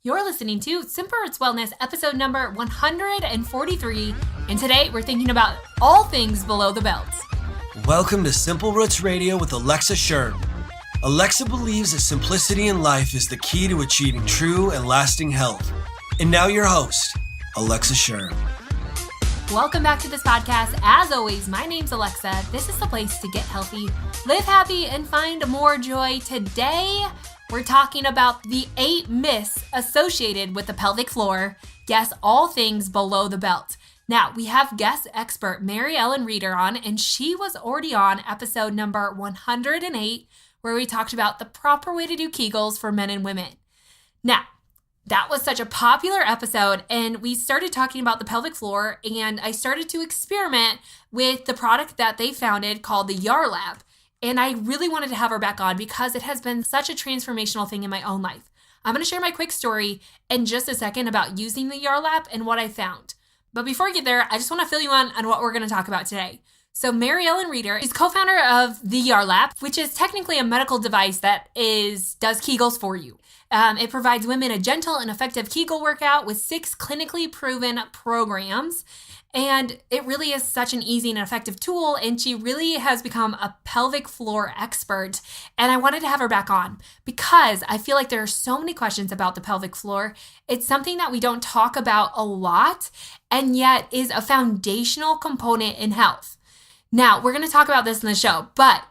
You're listening to Simple Roots Wellness, episode number 143, and today we're thinking about all things below the belt. Welcome to Simple Roots Radio with Alexa Sherm. Alexa believes that simplicity in life is the key to achieving true and lasting health. And now your host, Alexa Sherm. Welcome back to this podcast. As always, my name's Alexa. This is the place to get healthy, live happy, and find more joy. Today, we're talking about the 8 myths associated with the pelvic floor. Yes, all things below the belt. Now, we have guest expert MaryEllen Reider on, and she was already on episode number 108, where we talked about the proper way to do Kegels for men and women. Now, that was such a popular episode, and we started talking about the pelvic floor, and I started to experiment with the product that they founded called the YARLAB. And I really wanted to have her back on because it has been such a transformational thing in my own life. I'm going to share my quick story in just a second about using the YARLAB and what I found. But before I get there, I just want to fill you on what we're going to talk about today. So MaryEllen Reider is co-founder of the YARLAB, which is technically a medical device that does Kegels for you. It provides women a gentle and effective Kegel workout with 6 clinically proven programs. And it really is such an easy and effective tool. And she really has become a pelvic floor expert. And I wanted to have her back on because I feel like there are so many questions about the pelvic floor. It's something that we don't talk about a lot and yet is a foundational component in health. Now, we're going to talk about this in the show, but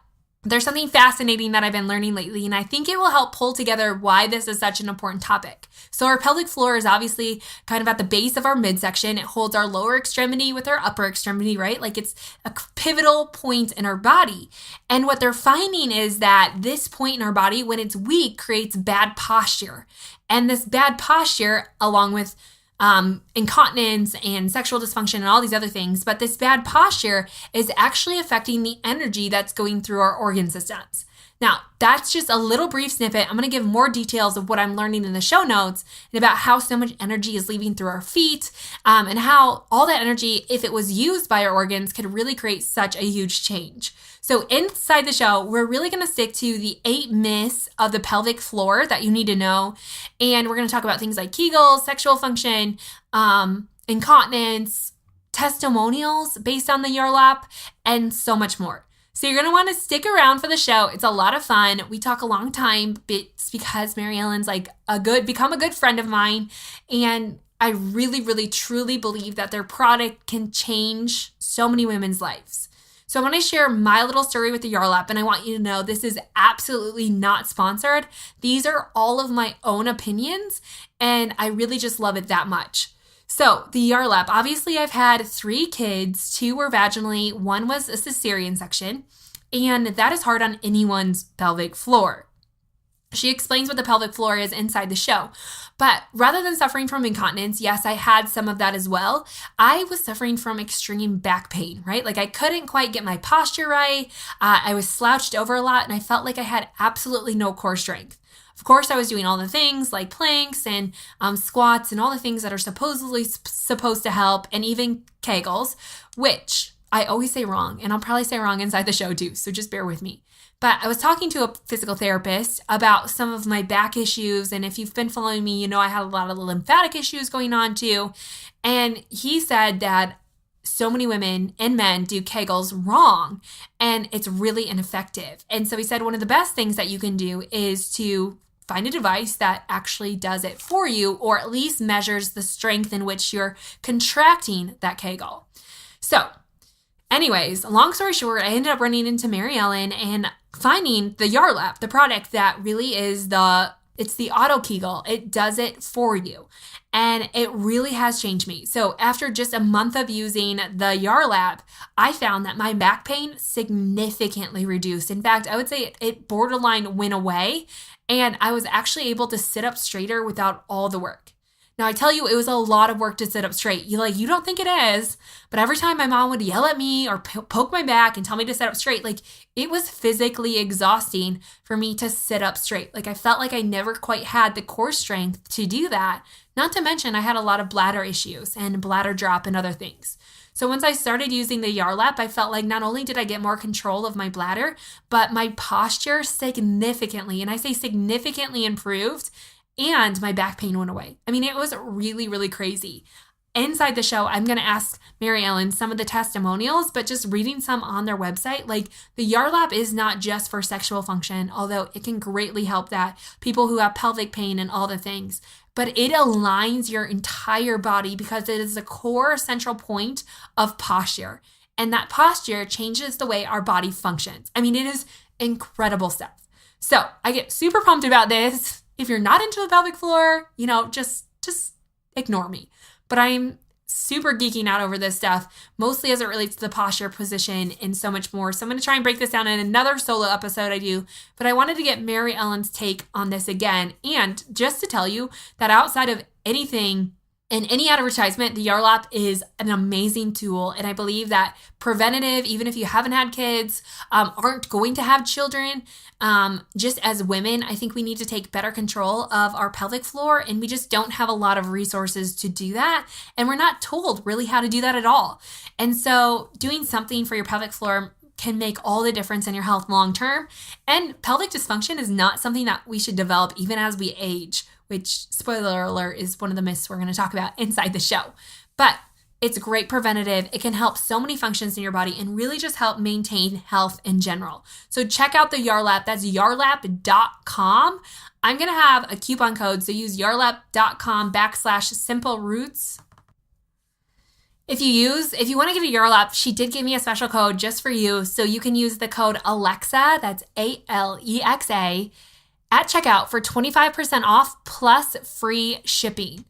there's something fascinating that I've been learning lately, and I think it will help pull together why this is such an important topic. So our pelvic floor is obviously kind of at the base of our midsection. It holds our lower extremity with our upper extremity, right? Like it's a pivotal point in our body. And what they're finding is that this point in our body, when it's weak, creates bad posture. And this bad posture, along with incontinence and sexual dysfunction and all these other things, but this bad posture is actually affecting the energy that's going through our organ systems. Now, that's just a little brief snippet. I'm going to give more details of what I'm learning in the show notes and about how so much energy is leaving through our feet and how all that energy, if it was used by our organs, could really create such a huge change. So inside the show, we're really going to stick to the 8 myths of the pelvic floor that you need to know. And we're going to talk about things like Kegels, sexual function, incontinence, testimonials based on the YARLAB, and so much more. So you're going to want to stick around for the show. It's a lot of fun. We talk a long time. It's because MaryEllen's become a good friend of mine. And I really, really, truly believe that their product can change so many women's lives. So I want to share my little story with the YARLAB, and I want you to know this is absolutely not sponsored. These are all of my own opinions, and I really just love it that much. So the YARLAB, obviously I've had 3 kids, 2 were vaginally, 1 was a cesarean section, and that is hard on anyone's pelvic floor. She explains what the pelvic floor is inside the show. But rather than suffering from incontinence, yes, I had some of that as well. I was suffering from extreme back pain, right? Like I couldn't quite get my posture right. I was slouched over a lot and I felt like I had absolutely no core strength. Of course, I was doing all the things like planks and squats and all the things that are supposed to help, and even Kegels, which I always say wrong, and I'll probably say wrong inside the show too, so just bear with me. But I was talking to a physical therapist about some of my back issues, and if you've been following me, you know I had a lot of lymphatic issues going on too, and he said that so many women and men do Kegels wrong, and it's really ineffective. And so he said one of the best things that you can do is to find a device that actually does it for you, or at least measures the strength in which you're contracting that Kegel. So anyways, long story short, I ended up running into MaryEllen and finding the YARLAB, the product that really is it's the auto Kegel. It does it for you. And it really has changed me. So after just a month of using the YARLAB, I found that my back pain significantly reduced. In fact, I would say it borderline went away, and I was actually able to sit up straighter without all the work. Now, I tell you, it was a lot of work to sit up straight. You don't think it is, but every time my mom would yell at me or poke my back and tell me to sit up straight, it was physically exhausting for me to sit up straight. I felt like I never quite had the core strength to do that. Not to mention, I had a lot of bladder issues and bladder drop and other things. So once I started using the YARLAB, I felt like not only did I get more control of my bladder, but my posture significantly, and I say significantly improved. and my back pain went away. I mean, it was really, really crazy. Inside the show, I'm going to ask MaryEllen some of the testimonials, but just reading some on their website, like the Yarlap is not just for sexual function, although it can greatly help that, people who have pelvic pain and all the things, but it aligns your entire body because it is the core central point of posture. And that posture changes the way our body functions. I mean, it is incredible stuff. So I get super pumped about this. If you're not into the pelvic floor, just ignore me. But I'm super geeking out over this stuff, mostly as it relates to the posture, position, and so much more. So I'm going to try and break this down in another solo episode I do. But I wanted to get MaryEllen's take on this again. And just to tell you that outside of anything in any advertisement, the Yarlap is an amazing tool. And I believe that preventative, even if you haven't had kids, aren't going to have children, just as women, I think we need to take better control of our pelvic floor. And we just don't have a lot of resources to do that. And we're not told really how to do that at all. And so doing something for your pelvic floor can make all the difference in your health long term. And pelvic dysfunction is not something that we should develop even as we age, which, spoiler alert, is one of the myths we're going to talk about inside the show. But it's great preventative. It can help so many functions in your body and really just help maintain health in general. So check out the Yarlap. That's yarlap.com. I'm going to have a coupon code. So use yarlap.com/simpleroots. If you want to get a Yarlap, she did give me a special code just for you. So you can use the code Alexa, that's ALEXA, at checkout for 25% off plus free shipping.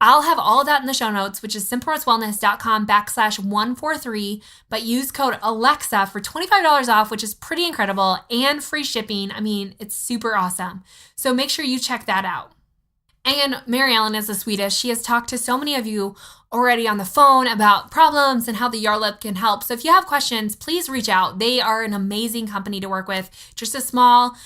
I'll have all of that in the show notes, which is simplerootswellness.com/143, but use code Alexa for $25 off, which is pretty incredible, and free shipping. I mean, it's super awesome. So make sure you check that out. And MaryEllen is the sweetest. She has talked to so many of you already on the phone about problems and how the Yarlap can help. So if you have questions, please reach out. They are an amazing company to work with, just a small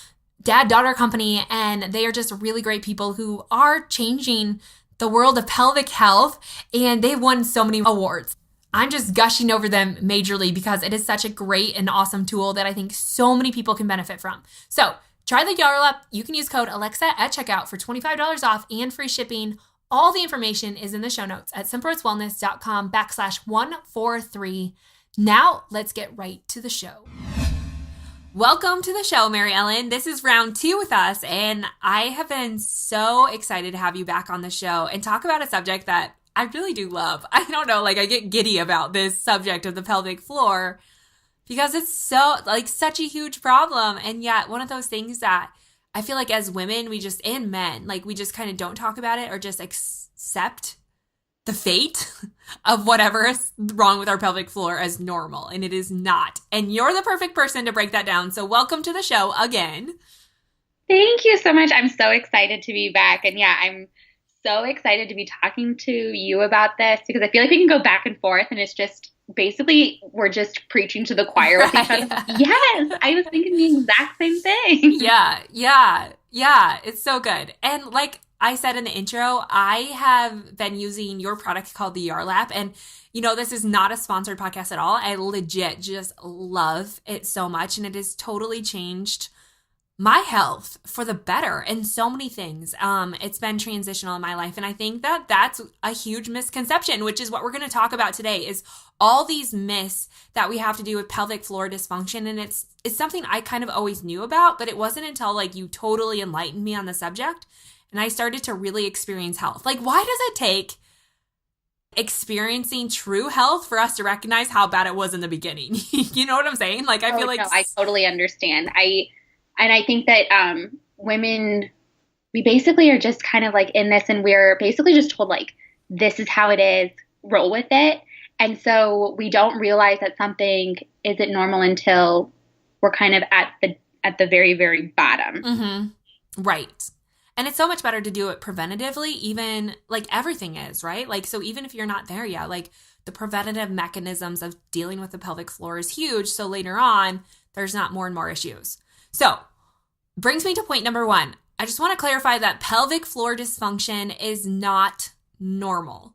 dad-daughter company, and they are just really great people who are changing the world of pelvic health, and they've won so many awards. I'm just gushing over them majorly because it is such a great and awesome tool that I think so many people can benefit from. So try the Yarlap. You can use code Alexa at checkout for $25 off and free shipping. All the information is in the show notes at simplerootswellness.com/143. Now let's get right to the show. Welcome to the show, MaryEllen. This is round 2 with us, and I have been so excited to have you back on the show and talk about a subject that I really do love. I don't know, I get giddy about this subject of the pelvic floor because it's such a huge problem, and yet one of those things that I feel like as women, and men, we just kind of don't talk about it or just accept the fate of whatever is wrong with our pelvic floor as normal, and it is not. And you're the perfect person to break that down. So welcome to the show again. Thank you so much. I'm so excited to be back. And yeah, I'm so excited to be talking to you about this because I feel like we can go back and forth, and it's just basically we're just preaching to the choir with each other. Yes, I was thinking the exact same thing. Yeah. It's so good. And I said in the intro, I have been using your product called the Yarlap, and this is not a sponsored podcast at all. I legit just love it so much, and it has totally changed my health for the better and so many things. It's been transitional in my life, and I think that that's a huge misconception, which is what we're going to talk about today, is all these myths that we have to do with pelvic floor dysfunction. And it's something I kind of always knew about, but it wasn't until you totally enlightened me on the subject and I started to really experience health. Why does it take experiencing true health for us to recognize how bad it was in the beginning? You know what I'm saying? I feel like... No, I totally understand. I think that women, we basically are just kind of in this, and we're basically just told this is how it is, roll with it. And so we don't realize that something isn't normal until we're kind of at the very, very bottom. Mm-hmm. Right. And it's so much better to do it preventatively, even everything is, right? So even if you're not there yet, the preventative mechanisms of dealing with the pelvic floor is huge. So later on, there's not more and more issues. So brings me to point number 1. I just want to clarify that pelvic floor dysfunction is not normal.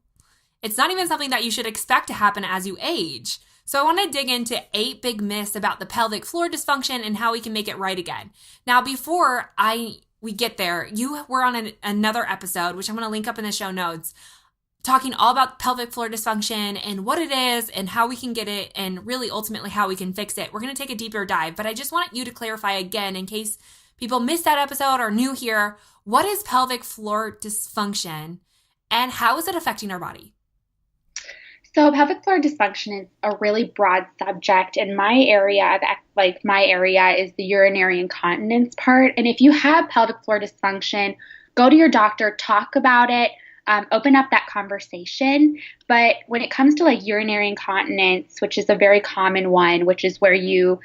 It's not even something that you should expect to happen as you age. So I want to dig into 8 big myths about the pelvic floor dysfunction and how we can make it right again. Now, before I we get there, you were on another episode, which I'm going to link up in the show notes, talking all about pelvic floor dysfunction and what it is and how we can get it and really ultimately how we can fix it. We're going to take a deeper dive, but I just want you to clarify again in case people missed that episode or new here. What is pelvic floor dysfunction and how is it affecting our body? So pelvic floor dysfunction is a really broad subject. In my area, my area is the urinary incontinence part. And if you have pelvic floor dysfunction, go to your doctor, talk about it, open up that conversation. But when it comes to like urinary incontinence, which is a very common one, which is where you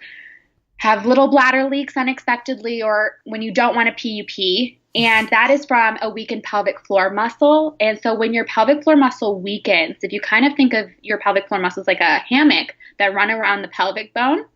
have little bladder leaks unexpectedly or when you don't want to pee, you pee. And that is from a weakened pelvic floor muscle. And so when your pelvic floor muscle weakens, if you kind of think of your pelvic floor muscles like a hammock that run around the pelvic bone,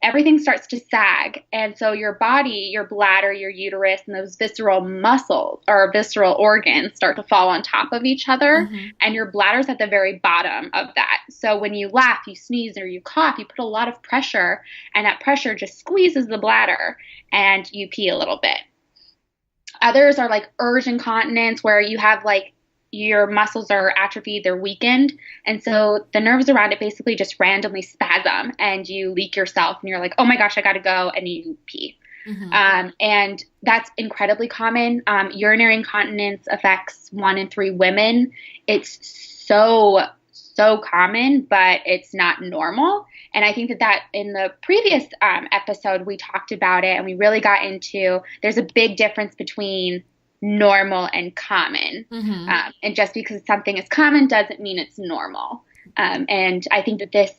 everything starts to sag. And so your body, your bladder, your uterus, and those visceral muscles or visceral organs start to fall on top of each other. Mm-hmm. And your bladder's at the very bottom of that. So when you laugh, you sneeze, or you cough, you put a lot of pressure, and that pressure just squeezes the bladder and you pee a little bit. Others are like urge incontinence, where you have like your muscles are atrophied, they're weakened. And so the nerves around it basically just randomly spasm and you leak yourself and you're like, oh my gosh, I got to go. And you pee. Mm-hmm. And that's incredibly common. Urinary incontinence affects 1 in 3 women. It's so common, but it's not normal. And I think that in the previous episode, we talked about it and we really got into, there's a big difference between normal and common. Mm-hmm. And just because something is common doesn't mean it's normal. And I think that this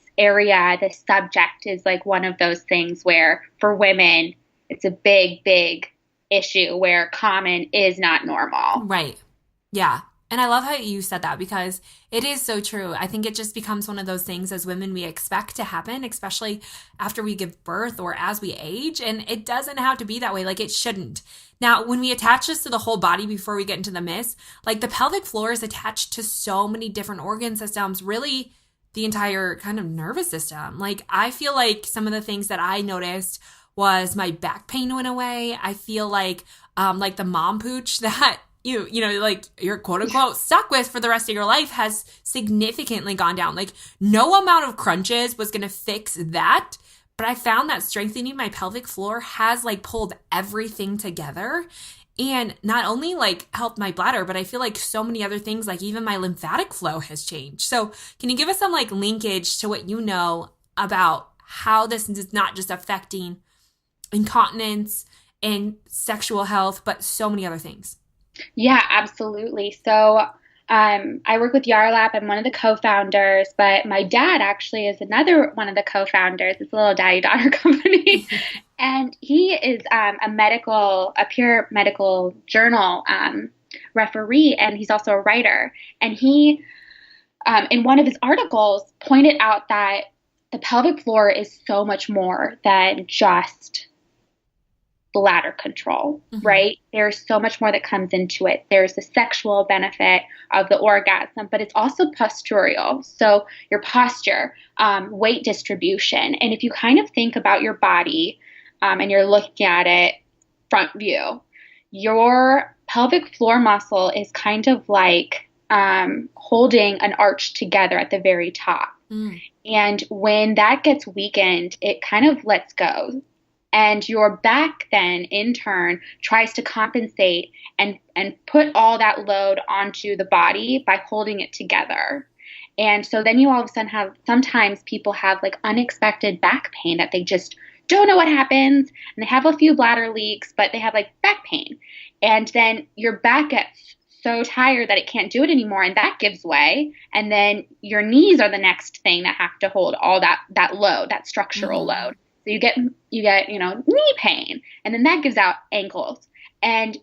subject is like one of those things where for women, it's a big, big issue where common is not normal. Right. Yeah. And I love how you said that because it is so true. I think it just becomes one of those things as women we expect to happen, especially after we give birth or as we age. And it doesn't have to be that way. Like it shouldn't. Now, when we attach this to the whole body before we get into the myths, like the pelvic floor is attached to so many different organ systems, really the entire kind of nervous system. Like I feel like some of the things that I noticed was my back pain went away. I feel like the mom pooch that you know, like you're quote unquote stuck with for the rest of your life has significantly gone down. Like no amount of crunches was going to fix that. But I found that strengthening my pelvic floor has like pulled everything together and not only like helped my bladder, but I feel like so many other things, like even my lymphatic flow has changed. So can you give us some like linkage to what you know about how this is not just affecting incontinence and sexual health, but so many other things? Yeah, absolutely. So I work with Yarlap. I'm one of the co-founders, but my dad actually is another one of the co-founders. It's a little daddy-daughter company. And he is a pure medical journal referee, and he's also a writer. And he, in one of his articles, pointed out that the pelvic floor is so much more than just bladder control, mm-hmm. right? There's so much more that comes into it. There's the sexual benefit of the orgasm, but it's also postural. So your posture, weight distribution. And if you kind of think about your body and you're looking at it front view, your pelvic floor muscle is kind of like holding an arch together at the very top. Mm. And when that gets weakened, it kind of lets go. And your back then, in turn, tries to compensate and put all that load onto the body by holding it together. And so then you all of a sudden sometimes people have like unexpected back pain that they just don't know what happens. And they have a few bladder leaks, but they have like back pain. And then your back gets so tired that it can't do it anymore, and that gives way. And then your knees are the next thing that have to hold all that load, that structural mm-hmm. load. So you get, knee pain, and then that gives out ankles. And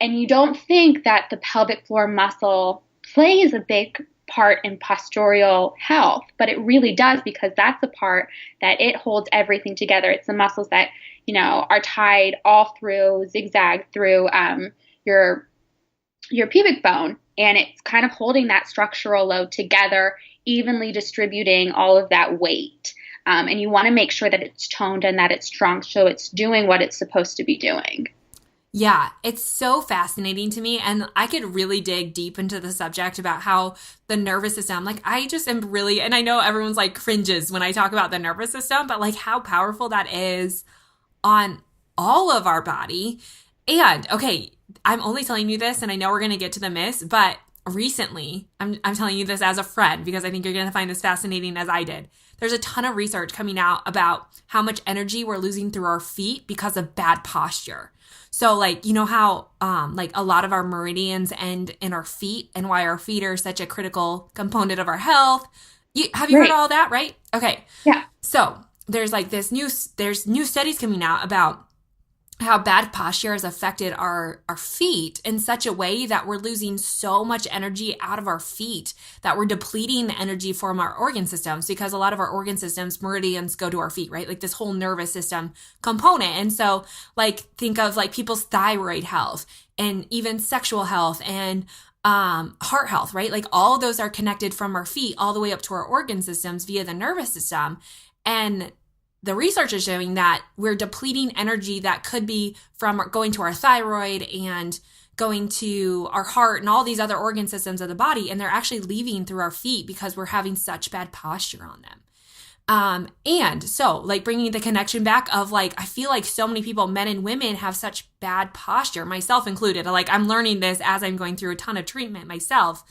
you don't think that the pelvic floor muscle plays a big part in postural health, but it really does, because that's the part that it holds everything together. It's the muscles that, are tied all through, zigzag through your pubic bone, and it's kind of holding that structural load together, evenly distributing all of that weight. And you want to make sure that it's toned and that it's strong, so it's doing what it's supposed to be doing. Yeah, it's so fascinating to me. And I could really dig deep into the subject about how the nervous system, like, I just am really, and I know everyone's like cringes when I talk about the nervous system, but like how powerful that is on all of our body. And okay, I'm only telling you this, and I know we're going to get to the myths, but recently, I'm telling you this as a friend because I think you're going to find this fascinating as I did. There's a ton of research coming out about how much energy we're losing through our feet because of bad posture. So like, you know how like a lot of our meridians end in our feet and why our feet are such a critical component of our health. Have you heard all that, right? Okay. Yeah. So there's like there's new studies coming out about how bad posture has affected our feet in such a way that we're losing so much energy out of our feet that we're depleting the energy from our organ systems, because a lot of our organ systems, meridians, go to our feet, right? Like this whole nervous system component. And so like think of like people's thyroid health and even sexual health and heart health, right? Like all of those are connected from our feet all the way up to our organ systems via the nervous system. And the research is showing that we're depleting energy that could be from going to our thyroid and going to our heart and all these other organ systems of the body. And they're actually leaving through our feet because we're having such bad posture on them. And so like bringing the connection back of like, I feel like so many people, men and women, have such bad posture, myself included. Like I'm learning this as I'm going through a ton of treatment myself.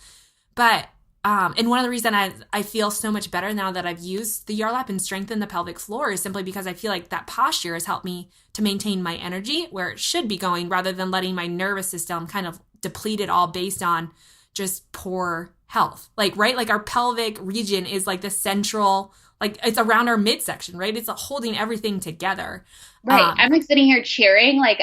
But and one of the reasons I feel so much better now that I've used the Yarlap and strengthened the pelvic floor is simply because I feel like that posture has helped me to maintain my energy where it should be going, rather than letting my nervous system kind of deplete it all based on just poor health. Like, right? Like our pelvic region is like the central, like it's around our midsection, right? It's holding everything together. Right. I'm like sitting here cheering. Like,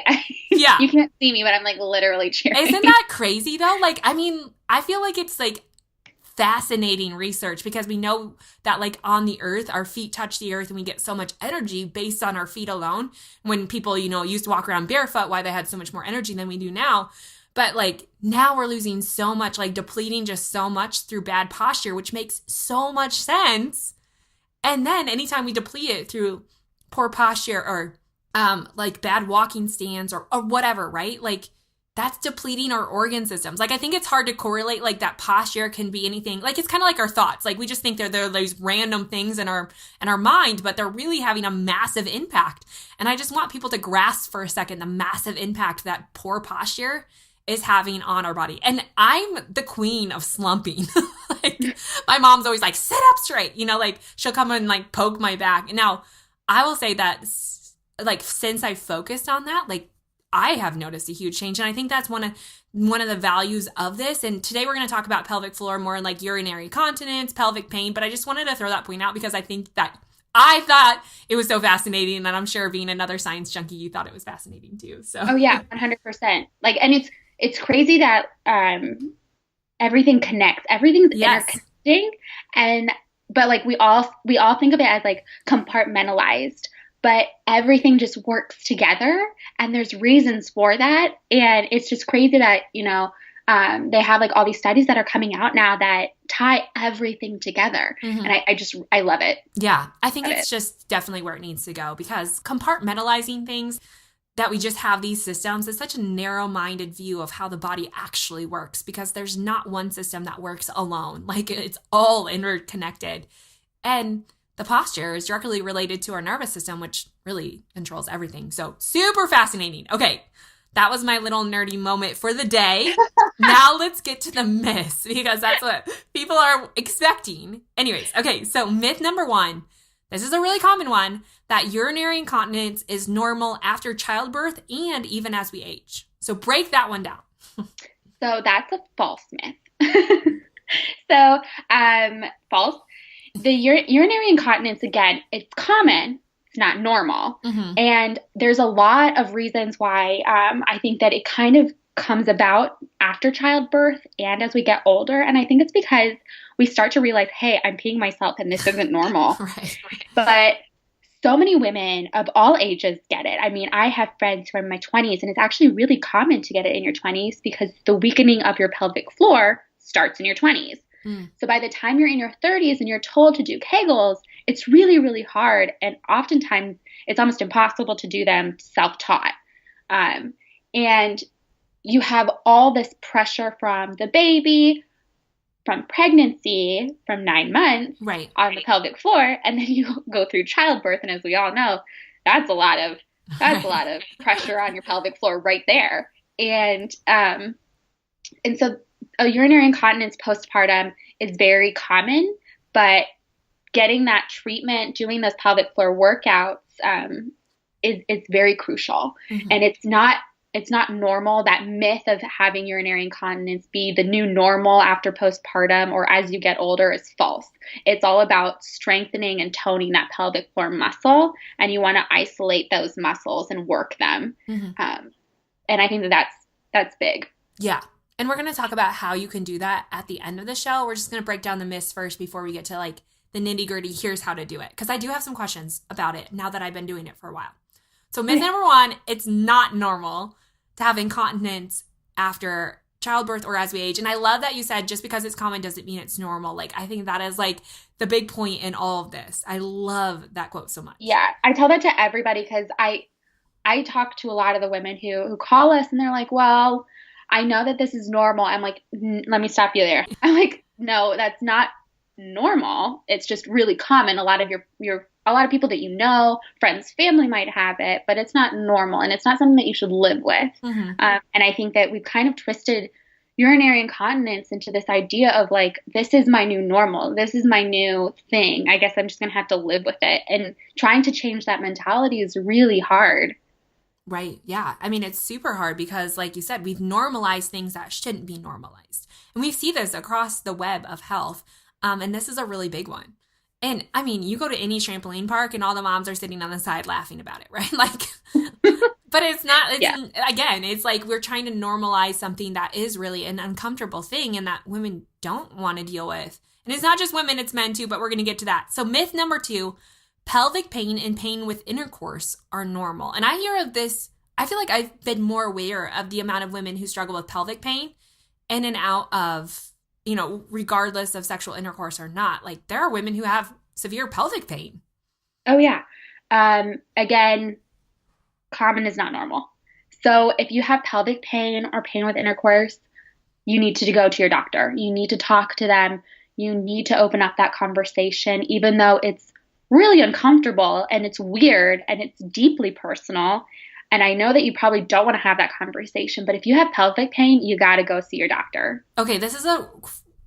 yeah, you can't see me, but I'm like literally cheering. Isn't that crazy though? Like, I mean, I feel like it's like fascinating research because we know that like on the earth, our feet touch the earth and we get so much energy based on our feet alone. When people, you know, used to walk around barefoot, why they had so much more energy than we do now. But like now we're losing so much, like depleting just so much through bad posture, which makes so much sense. And then anytime we deplete it through poor posture or like bad walking stance or whatever, right? Like that's depleting our organ systems. Like, I think it's hard to correlate, like, that posture can be anything. Like, it's kind of like our thoughts. Like, we just think they're those random things in our mind, but they're really having a massive impact. And I just want people to grasp for a second the massive impact that poor posture is having on our body. And I'm the queen of slumping. Like, my mom's always like, sit up straight. You know, like, she'll come and, like, poke my back. Now, I will say that, like, since I focused on that, like, I have noticed a huge change. And I think that's one of the values of this. And today we're going to talk about pelvic floor more in like urinary incontinence, pelvic pain. But I just wanted to throw that point out because I think that I thought it was so fascinating. And I'm sure being another science junkie, you thought it was fascinating too. So, oh yeah, 100%. Like, and it's crazy that everything connects. Everything's interconnecting. But like we all think of it as like compartmentalized. But everything just works together and there's reasons for that. And it's just crazy that, you know, they have like all these studies that are coming out now that tie everything together. Mm-hmm. And I love it. Yeah, I think it's just definitely where it needs to go, because compartmentalizing things, that we just have these systems, is such a narrow-minded view of how the body actually works, because there's not one system that works alone. Like, it's all interconnected. And the posture is directly related to our nervous system, which really controls everything. So super fascinating. Okay, that was my little nerdy moment for the day. Now let's get to the myths, because that's what people are expecting. Anyways, okay, so myth number 1. This is a really common one, that urinary incontinence is normal after childbirth and even as we age. So break that one down. So that's a false myth. False. The urinary incontinence, again, it's common. It's not normal. Mm-hmm. And there's a lot of reasons why I think that it kind of comes about after childbirth and as we get older. And I think it's because we start to realize, hey, I'm peeing myself and this isn't normal. Right. But so many women of all ages get it. I mean, I have friends who are in my 20s, and it's actually really common to get it in your 20s because the weakening of your pelvic floor starts in your 20s. So by the time you're in your 30s and you're told to do Kegels, it's really, really hard. And oftentimes it's almost impossible to do them self-taught. And you have all this pressure from the baby, from pregnancy, from 9 months Right. on the pelvic floor, and then you go through childbirth, and as we all know, that's a lot of pressure on your pelvic floor right there. And so a urinary incontinence postpartum is very common, but getting that treatment, doing those pelvic floor workouts, is very crucial. Mm-hmm. And it's not normal. That myth of having urinary incontinence be the new normal after postpartum or as you get older is false. It's all about strengthening and toning that pelvic floor muscle, and you want to isolate those muscles and work them. Mm-hmm. And I think that's big. Yeah. And we're going to talk about how you can do that at the end of the show. We're just going to break down the myths first before we get to like the nitty gritty. Here's how to do it. Because I do have some questions about it now that I've been doing it for a while. So myth number 1, it's not normal to have incontinence after childbirth or as we age. And I love that you said just because it's common doesn't mean it's normal. Like, I think that is like the big point in all of this. I love that quote so much. Yeah, I tell that to everybody because I talk to a lot of the women who call us and they're like, well, I know that this is normal. I'm like, let me stop you there. I'm like, no, that's not normal. It's just really common. A lot of a lot of people that you know, friends, family might have it, but it's not normal and it's not something that you should live with. Mm-hmm. And I think that we've kind of twisted urinary incontinence into this idea of like, this is my new normal. This is my new thing. I guess I'm just going to have to live with it. And trying to change that mentality is really hard. Right. Yeah. I mean, it's super hard because, like you said, we've normalized things that shouldn't be normalized. And we see this across the web of health. And this is a really big one. And I mean, you go to any trampoline park and all the moms are sitting on the side laughing about it, right? Like, but it's not, again, it's like we're trying to normalize something that is really an uncomfortable thing and that women don't want to deal with. And it's not just women, it's men too, but we're going to get to that. So myth number 2, pelvic pain and pain with intercourse are normal. And I hear of this, I feel like I've been more aware of the amount of women who struggle with pelvic pain in and out of, you know, regardless of sexual intercourse or not. Like, there are women who have severe pelvic pain. Oh, yeah. Again, common is not normal. So if you have pelvic pain or pain with intercourse, you need to go to your doctor. You need to talk to them. You need to open up that conversation, even though it's really uncomfortable and it's weird and it's deeply personal. And I know that you probably don't want to have that conversation, but if you have pelvic pain, you got to go see your doctor. Okay, this is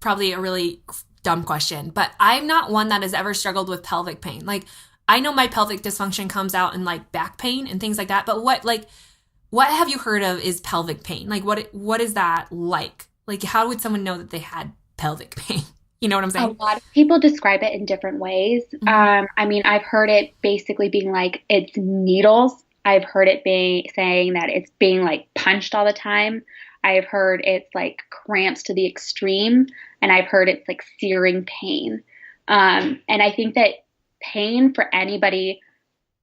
probably a really dumb question, but I'm not one that has ever struggled with pelvic pain. Like, I know my pelvic dysfunction comes out in like back pain and things like that, but what have you heard of is pelvic pain? Like, what is that like? Like, how would someone know that they had pelvic pain? You know what I'm saying? A lot of people describe it in different ways. Mm-hmm. I mean, I've heard it basically being like it's needles. I've heard it saying that it's being like punched all the time. I've heard it's like cramps to the extreme, and I've heard it's like searing pain. And I think that pain for anybody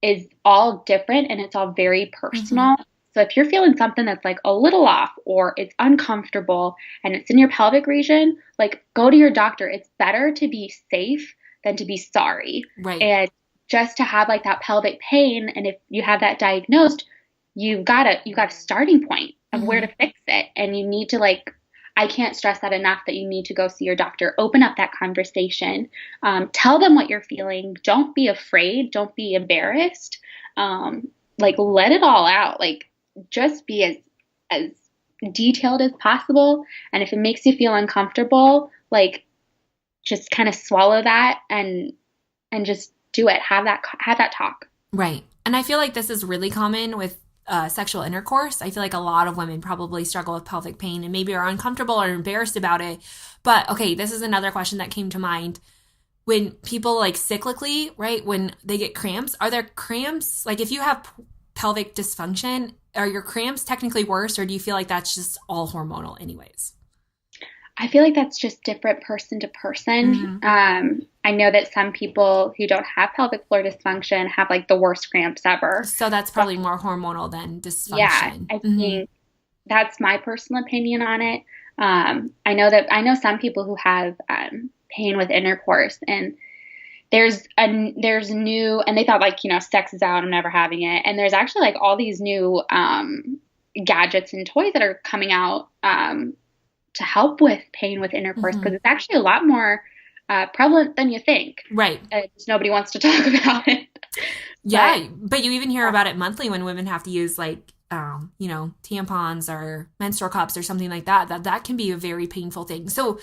is all different and it's all very personal. Mm-hmm. So if you're feeling something that's like a little off or it's uncomfortable and it's in your pelvic region, like, go to your doctor. It's better to be safe than to be sorry. Right. And just to have like that pelvic pain, and if you have that diagnosed, you've got a starting point of where to fix it. And you need to, like, I can't stress that enough, that you need to go see your doctor, open up that conversation, tell them what you're feeling. Don't be afraid. Don't be embarrassed. Like, let it all out. Like, just be as detailed as possible. And if it makes you feel uncomfortable, like, just kind of swallow that and just do it. Have that talk. Right. And I feel like this is really common with sexual intercourse. I feel like a lot of women probably struggle with pelvic pain and maybe are uncomfortable or embarrassed about it. But okay, this is another question that came to mind. When people, like, cyclically, right, when they get cramps, are there cramps, like, if you have pelvic dysfunction, are your cramps technically worse, or do you feel like that's just all hormonal anyways? I feel like that's just different person to person. Mm-hmm. I know that some people who don't have pelvic floor dysfunction have like the worst cramps ever. So that's probably more hormonal than dysfunction. Yeah, I think that's my personal opinion on it. I know some people who have pain with intercourse, and there's new, and they thought, like, you know, sex is out, I'm never having it. And there's actually like all these new gadgets and toys that are coming out to help with pain with intercourse, because it's actually a lot more prevalent than you think. Right. Just nobody wants to talk about it. Yeah, but you even hear about it monthly when women have to use like, tampons or menstrual cups or something like that. That can be a very painful thing. So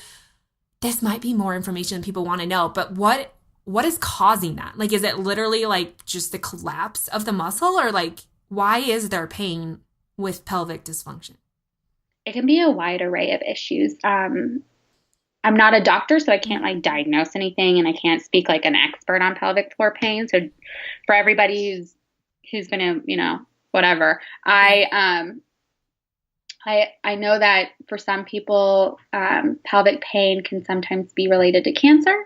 this might be more information people want to know, but what is causing that? Like, is it literally like just the collapse of the muscle, or like why is there pain with pelvic dysfunction? It can be a wide array of issues. I'm not a doctor, so I can't like diagnose anything, and I can't speak like an expert on pelvic floor pain. So for everybody who's gonna, whatever, I know that for some people, pelvic pain can sometimes be related to cancer.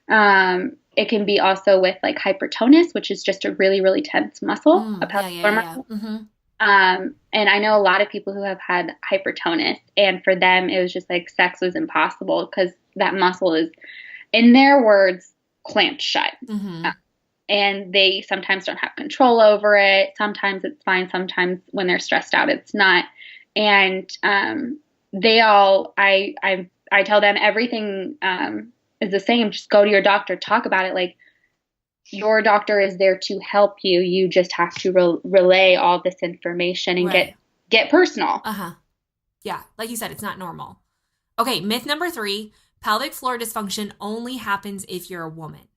It can be also with like hypertonus, which is just a really, really tense muscle, a pelvic floor muscle. Mm-hmm. And I know a lot of people who have had hypertonus, and for them, it was just like sex was impossible because that muscle is, in their words, clamped shut. And they sometimes don't have control over it. Sometimes it's fine. Sometimes when they're stressed out, it's not. And I tell them everything is the same. Just go to your doctor, talk about it. Like, your doctor is there to help you. You just have to relay all this information and get personal. Yeah. Like you said, it's not normal. Okay. Myth number 3, pelvic floor dysfunction only happens if you're a woman.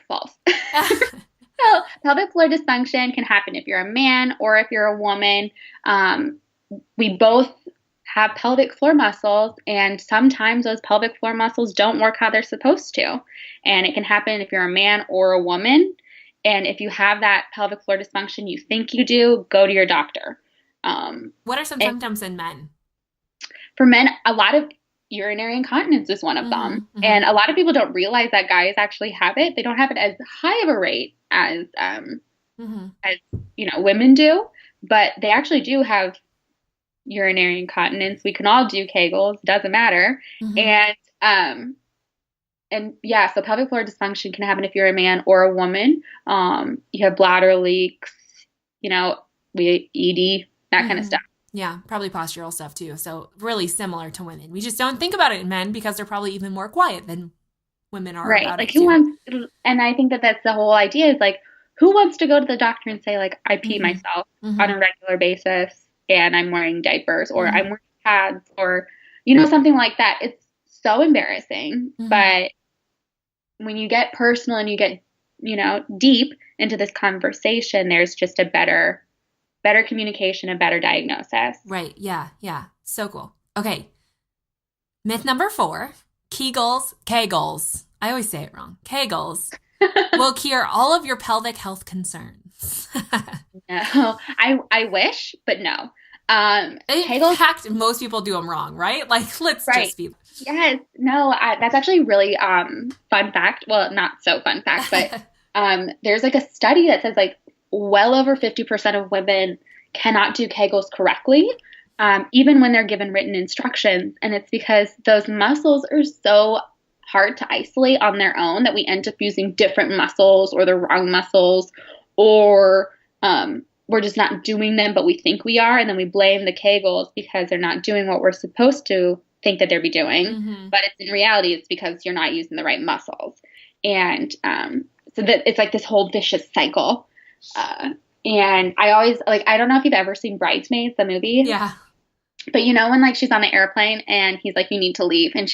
False. So pelvic floor dysfunction can happen if you're a man or if you're a woman. We both have pelvic floor muscles, and sometimes those pelvic floor muscles don't work how they're supposed to. And it can happen if you're a man or a woman. And if you have that pelvic floor dysfunction, you think you do, go to your doctor. What are some symptoms in men? For men, a lot of urinary incontinence is one of them. And a lot of people don't realize that guys actually have it. They don't have it as high of a rate as women do, but they actually do have urinary incontinence. We can all do Kegels, doesn't matter. So pelvic floor dysfunction can happen if you're a man or a woman. You have bladder leaks, ED, that kind of stuff. Yeah, probably postural stuff too. So really similar to women. We just don't think about it in men because they're probably even more quiet than women are. Right. About like it who wants, and I think that that's the whole idea is like, who wants to go to the doctor and say like, I pee myself on a regular basis and I'm wearing diapers or I'm wearing pads or, something like that. It's so embarrassing. But when you get personal and you get, deep into this conversation, there's just a better communication, a better diagnosis. Right. Yeah. Yeah. So cool. Okay. Myth number 4, Kegels. I always say it wrong. Kegels will cure all of your pelvic health concerns. No, I wish, but no. In fact, most people do them wrong, right? Like, let's just be. Yes. No, that's actually really fun fact. Well, not so fun fact, but there's like a study that says like well over 50% of women cannot do Kegels correctly, even when they're given written instructions. And it's because those muscles are so hard to isolate on their own that we end up using different muscles or the wrong muscles, or we're just not doing them, but we think we are. And then we blame the Kegels because they're not doing what we're supposed to think that they'd be doing. But in reality, it's because you're not using the right muscles. And so that it's like this whole vicious cycle. And I always I don't know if you've ever seen Bridesmaids, the movie. Yeah. But when like she's on the airplane and he's like, you need to leave. And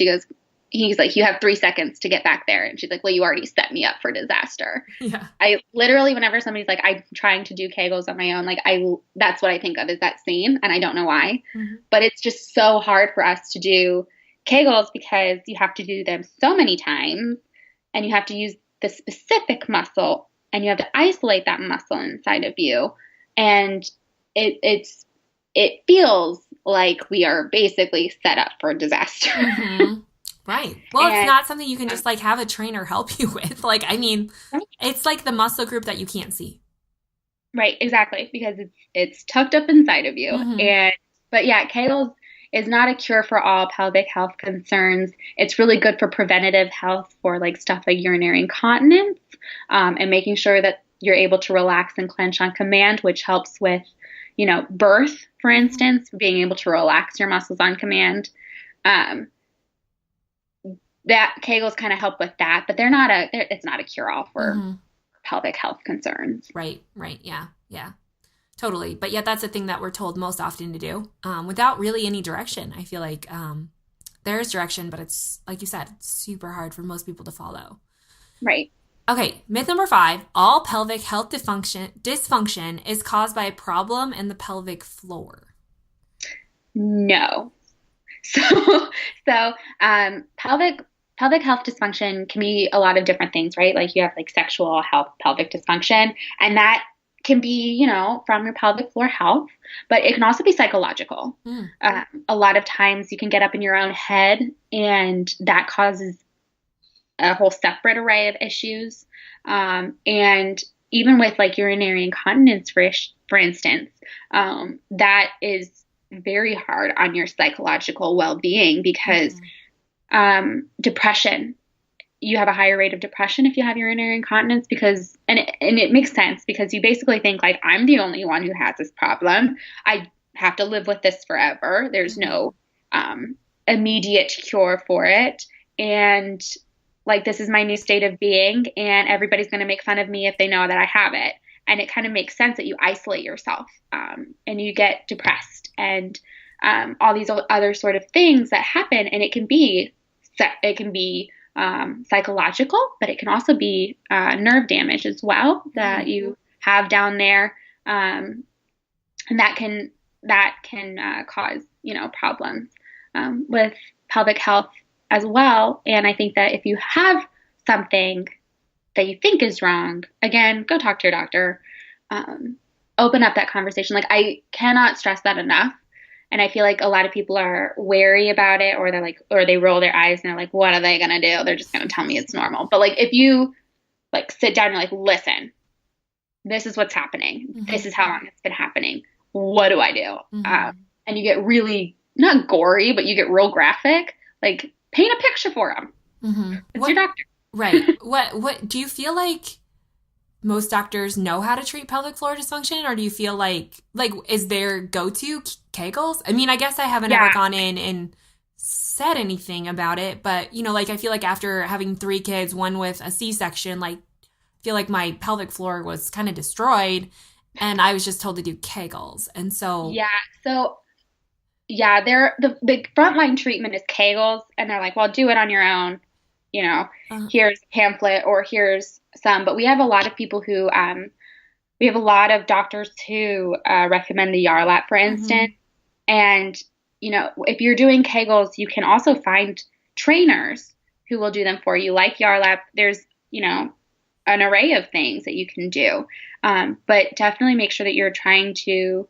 he's like, you have 3 seconds to get back there. And she's like, well, you already set me up for disaster. Yeah. I literally, whenever somebody's like, I'm trying to do Kegels on my own, like that's what I think of is that scene. And I don't know why, but it's just so hard for us to do Kegels because you have to do them so many times and you have to use the specific muscle and you have to isolate that muscle inside of you. And it feels like we are basically set up for disaster. Right. Well, it's not something you can just like have a trainer help you with. Like, I mean, it's like the muscle group that you can't see. Right. Exactly. Because it's tucked up inside of you. But yeah, Kegels is not a cure for all pelvic health concerns. It's really good for preventative health for like stuff like urinary incontinence, and making sure that you're able to relax and clench on command, which helps with, birth, for instance, being able to relax your muscles on command. That Kegels kind of help with that, but it's not a cure-all for pelvic health concerns. Right. Yeah. Totally. But yet that's the thing that we're told most often to do without really any direction. I feel like there is direction, but it's, like you said, it's super hard for most people to follow. Right. Okay. Myth number 5, all pelvic health dysfunction is caused by a problem in the pelvic floor. No. So pelvic health dysfunction can be a lot of different things, right? Like you have like sexual health pelvic dysfunction, and that can be, from your pelvic floor health, but it can also be psychological. A lot of times you can get up in your own head, and that causes a whole separate array of issues. And even with like urinary incontinence, for instance, that is very hard on your psychological well-being because depression, you have a higher rate of depression if you have urinary incontinence because, and it makes sense because you basically think like, I'm the only one who has this problem. I have to live with this forever. There's no immediate cure for it. And like, this is my new state of being, and everybody's going to make fun of me if they know that I have it. And it kind of makes sense that you isolate yourself and you get depressed and all these other sort of things that happen. And it can be psychological, but it can also be nerve damage as well that you have down there, and that can cause problems with pelvic health as well. And I think that if you have something that you think is wrong, again, go talk to your doctor. Open up that conversation. Like, I cannot stress that enough. And I feel like a lot of people are wary about it, or they're like, or they roll their eyes and they're like, what are they going to do? They're just going to tell me it's normal. But like, if you like sit down and like, listen, this is what's happening. This is how long it's been happening. What do I do? And you get really, not gory, but you get real graphic, like paint a picture for them. It's your doctor. Right. What do you feel like most doctors know how to treat pelvic floor dysfunction, or do you feel like is their go-to Kegels? I mean, I guess I haven't ever gone in and said anything about it, but I feel like after having 3 kids, one with a C-section, like I feel like my pelvic floor was kind of destroyed, and I was just told to do Kegels. And so they're the frontline treatment is Kegels, and they're like, well, do it on your own. Here's a pamphlet or here's some, but we have a lot of people who, we have a lot of doctors who recommend the Yarlap, for instance. And, if you're doing Kegels, you can also find trainers who will do them for you, like Yarlap. There's, an array of things that you can do. But definitely make sure that you're trying to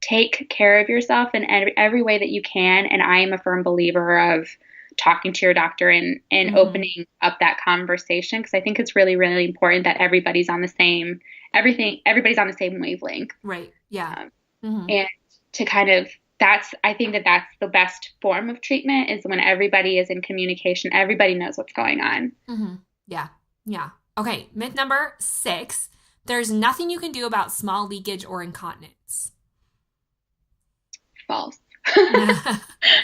take care of yourself in every way that you can. And I am a firm believer of talking to your doctor and opening up that conversation, because I think it's really, really important that everybody's on the same wavelength. Right. Yeah. And to kind of, I think that that's the best form of treatment, is when everybody is in communication, everybody knows what's going on. Yeah. Okay. Myth number 6, there's nothing you can do about small leakage or incontinence. False.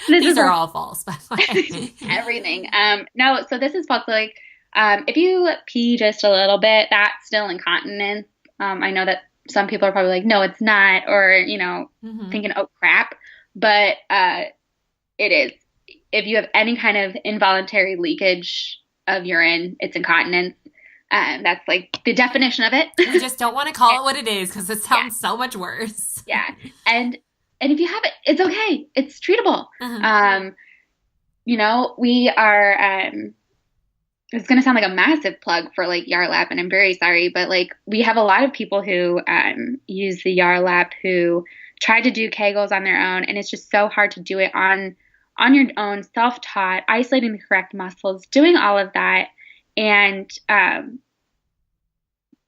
These are all false, by the way. Everything. No, so this is false. Like, if you pee just a little bit, that's still incontinence. I know that some people are probably like, no, it's not, or, thinking, oh, crap. But it is. If you have any kind of involuntary leakage of urine, it's incontinence. That's like the definition of it. We just don't want to call it what it is, because it sounds so much worse. Yeah. And if you have it, it's okay. It's treatable. We are, it's going to sound like a massive plug for like Yarlap, and I'm very sorry, but like we have a lot of people who use the Yarlap who try to do Kegels on their own, and it's just so hard to do it on your own, self-taught, isolating the correct muscles, doing all of that. And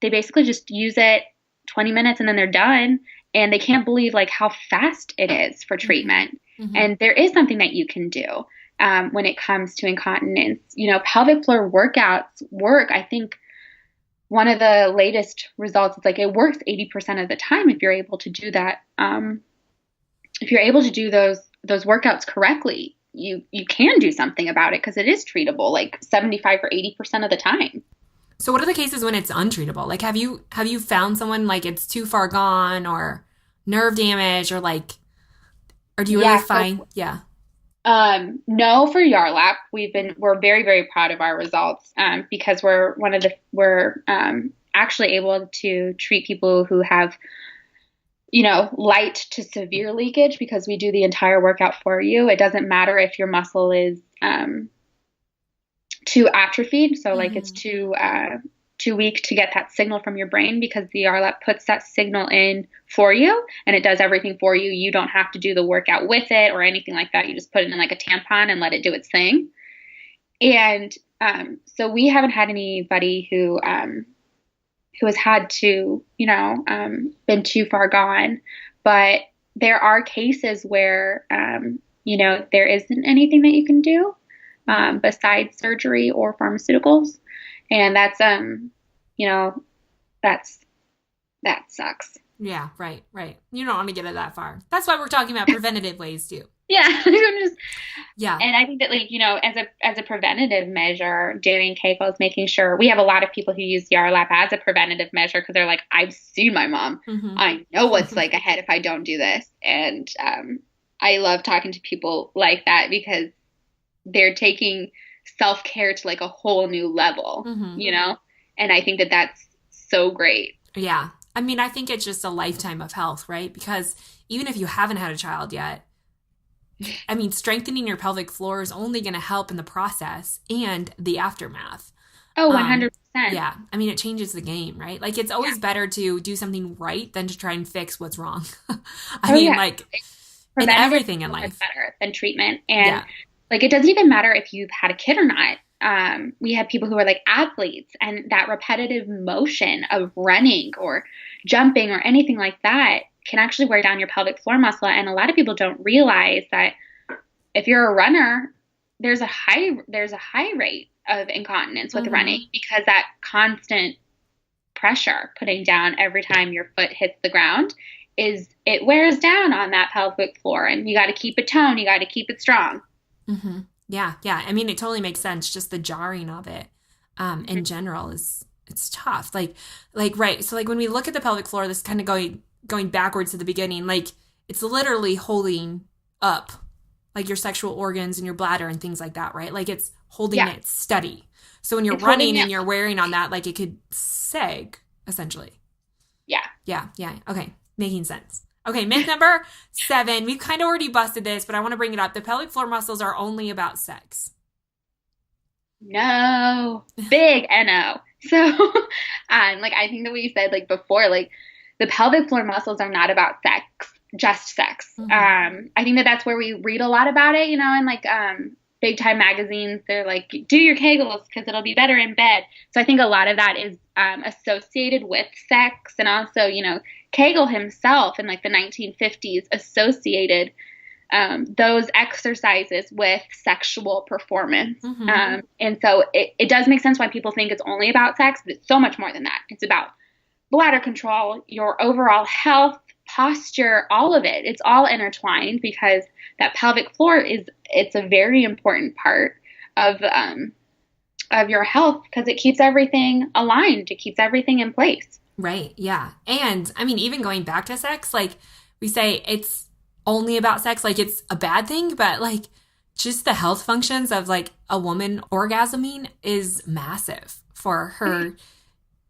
they basically just use it 20 minutes and then they're done. And they can't believe like how fast it is for treatment. And there is something that you can do when it comes to incontinence. Pelvic floor workouts work, I think, one of the latest results is like it works 80% of the time if you're able to do that. If you're able to do those workouts correctly, you can do something about it because it is treatable, like 75 or 80% of the time. So what are the cases when it's untreatable? Like, have you found someone like it's too far gone or nerve damage or like, or do you really find, No, for Yarlap, we're very, very proud of our results, because we're actually able to treat people who have, light to severe leakage because we do the entire workout for you. It doesn't matter if your muscle is, too atrophied. So like it's too weak to get that signal from your brain, because the RLAP puts that signal in for you and it does everything for you. You don't have to do the workout with it or anything like that. You just put it in like a tampon and let it do its thing. And so we haven't had anybody who has had to, been too far gone. But there are cases where, there isn't anything that you can do besides surgery or pharmaceuticals. And that's, that sucks. Yeah, right. You don't want to get it that far. That's why we're talking about preventative ways too. Yeah. Yeah. And I think that as a preventative measure, doing Kegels, making sure we have a lot of people who use Yarlap as a preventative measure because they're like, I've seen my mom. Mm-hmm. I know what's like ahead if I don't do this. And I love talking to people like that because they're taking self-care to like a whole new level, and I think that that's so great. Yeah. I mean, I think it's just a lifetime of health, right? Because even if you haven't had a child yet, I mean, strengthening your pelvic floor is only going to help in the process and the aftermath. Oh, 100%. Yeah. I mean, it changes the game, right? Like it's always better to do something right than to try and fix what's wrong. Like in everything in life. Better than treatment. And like, it doesn't even matter if you've had a kid or not. We have people who are like athletes, and that repetitive motion of running or jumping or anything like that can actually wear down your pelvic floor muscle. And a lot of people don't realize that if you're a runner, there's a high rate of incontinence with running, because that constant pressure putting down every time your foot hits the ground it wears down on that pelvic floor, and you got to keep it toned. You got to keep it strong. Mm-hmm. Yeah. I mean, it totally makes sense. Just the jarring of it in general it's tough. Like, right. So like when we look at the pelvic floor, this kind of going backwards to the beginning, like it's literally holding up like your sexual organs and your bladder and things like that, right? Like it's holding it steady. So when you're running and you're wearing on that, like it could sag essentially. Yeah. Okay. Making sense. Okay, myth number 7. We've kind of already busted this, but I want to bring it up. The pelvic floor muscles are only about sex. No. Big no. So, I think that we said, before, the pelvic floor muscles are not about sex, just sex. Mm-hmm. I think that that's where we read a lot about it, in, big time magazines. They're like, do your Kegels because it'll be better in bed. So I think a lot of that is associated with sex, and also, Kegel himself in the 1950s associated those exercises with sexual performance. Mm-hmm. And so it does make sense why people think it's only about sex, but it's so much more than that. It's about bladder control, your overall health, posture, all of it. It's all intertwined, because that pelvic floor it's a very important part of your health, because it keeps everything aligned. It keeps everything in place. Right. Yeah. And I mean, even going back to sex, like we say it's only about sex, like it's a bad thing, but like just the health functions of like a woman orgasming is massive for her.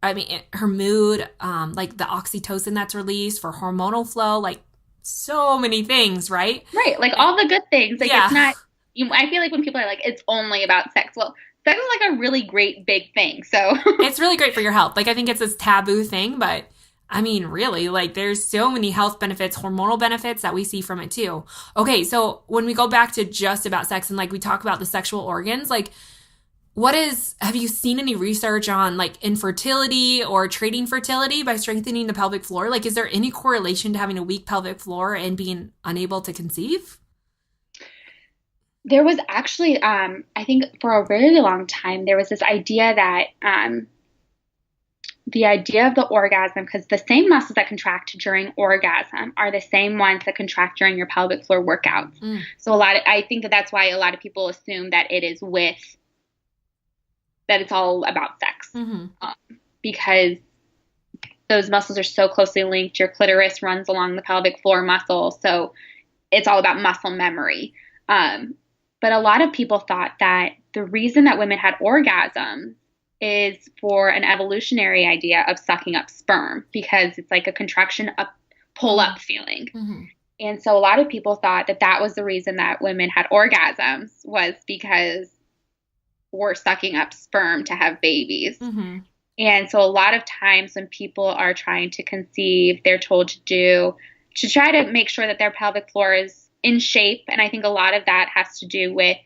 I mean, her mood, like the oxytocin that's released for hormonal flow, like so many things, right? Right. Like all the good things. Like it's not, I feel like when people are like, it's only about sex. Well, sex is like a really great big thing. So it's really great for your health. Like I think it's this taboo thing, but I mean, really, like there's so many health benefits, hormonal benefits that we see from it too. Okay. So when we go back to just about sex and like we talk about the sexual organs, like have you seen any research on like infertility or treating fertility by strengthening the pelvic floor? Like, is there any correlation to having a weak pelvic floor and being unable to conceive? There was actually, I think for a really long time, there was this idea that the idea of the orgasm, because the same muscles that contract during orgasm are the same ones that contract during your pelvic floor workouts. So I think that's why a lot of people assume that that it's all about sex, because those muscles are so closely linked. Your clitoris runs along the pelvic floor muscle, so it's all about muscle memory. But a lot of people thought that the reason that women had orgasms is for an evolutionary idea of sucking up sperm, because it's like a contraction up, pull up feeling. And so a lot of people thought that that was the reason that women had orgasms, was because we're sucking up sperm to have babies. And so a lot of times when people are trying to conceive, they're told to try to make sure that their pelvic floor is in shape. And I think a lot of that has to do with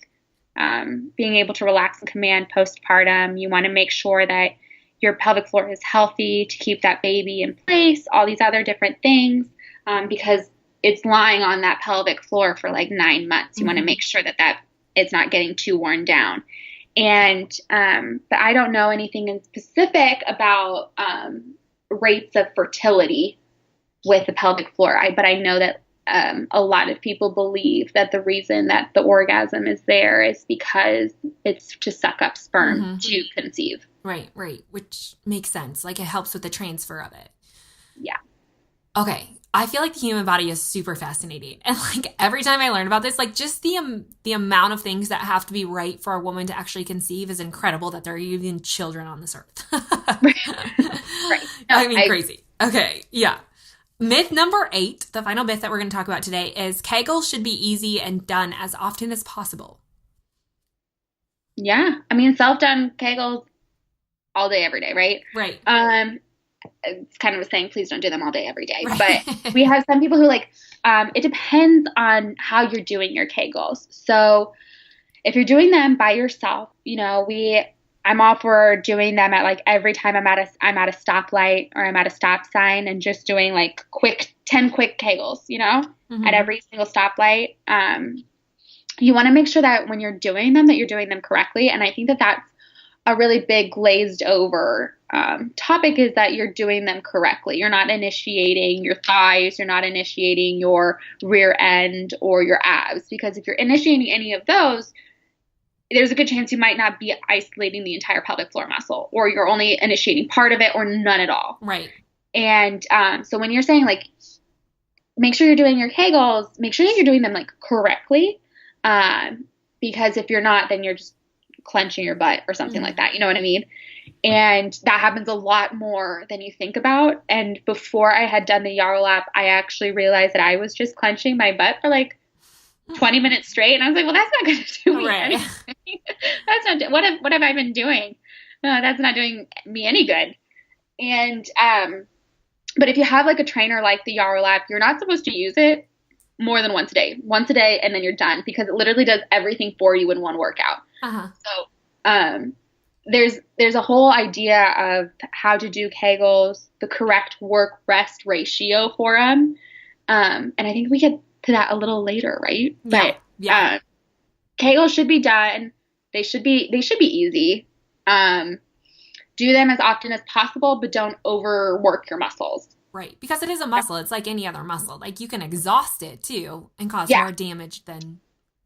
being able to relax and command postpartum. You want to make sure that your pelvic floor is healthy to keep that baby in place, all these other different things, because it's lying on that pelvic floor for like 9 months. You want to make sure that it's not getting too worn down. And but I don't know anything in specific about rates of fertility with the pelvic floor. But I know that a lot of people believe that the reason that the orgasm is there is because it's to suck up sperm to conceive. Right. Which makes sense. Like, it helps with the transfer of it. Yeah. Okay. I feel like the human body is super fascinating. And like every time I learn about this, like just the amount of things that have to be right for a woman to actually conceive is incredible, that there are even children on this earth. Right. No, I mean, crazy. Okay. Yeah. Myth number 8, the final myth that we're going to talk about today, is Kegels should be easy and done as often as possible. Yeah. I mean, self-done Kegels all day, every day, right? Right. It's kind of saying, please don't do them all day, every day. Right. But we have some people who it depends on how you're doing your Kegels. So if you're doing them by yourself, I'm all for doing them at like every time I'm at a stoplight or I'm at a stop sign, and just doing like 10 quick Kegels, at every single stoplight. You want to make sure that when you're doing them, that you're doing them correctly. And I think that that's a really big glazed over topic, is that you're doing them correctly. You're not initiating your thighs. You're not initiating your rear end or your abs, because if you're initiating any of those, there's a good chance you might not be isolating the entire pelvic floor muscle, or you're only initiating part of it or none at all. Right. And so when you're saying like, make sure you're doing your Kegels, make sure that you're doing them like correctly. Because if you're not, then you're just clenching your butt or something like that. You know what I mean? And that happens a lot more than you think about. And before I had done the yarrow lap, I actually realized that I was just clenching my butt for like 20 minutes straight. And I was like, well, that's not going to do me anything. That's not, what have I been doing? That's not doing me any good. And, but if you have like a trainer like the yarrow lap, you're not supposed to use it more than once a day, and then you're done, because it literally does everything for you in one workout. So, there's a whole idea of how to do Kegels, the correct work rest ratio for them. And I think we get to that a little later, right? Yeah. But Kegels should be done. They should be easy. Do them as often as possible, but don't overwork your muscles. Right. Because it is a muscle. It's like any other muscle. Like, you can exhaust it too and cause more damage than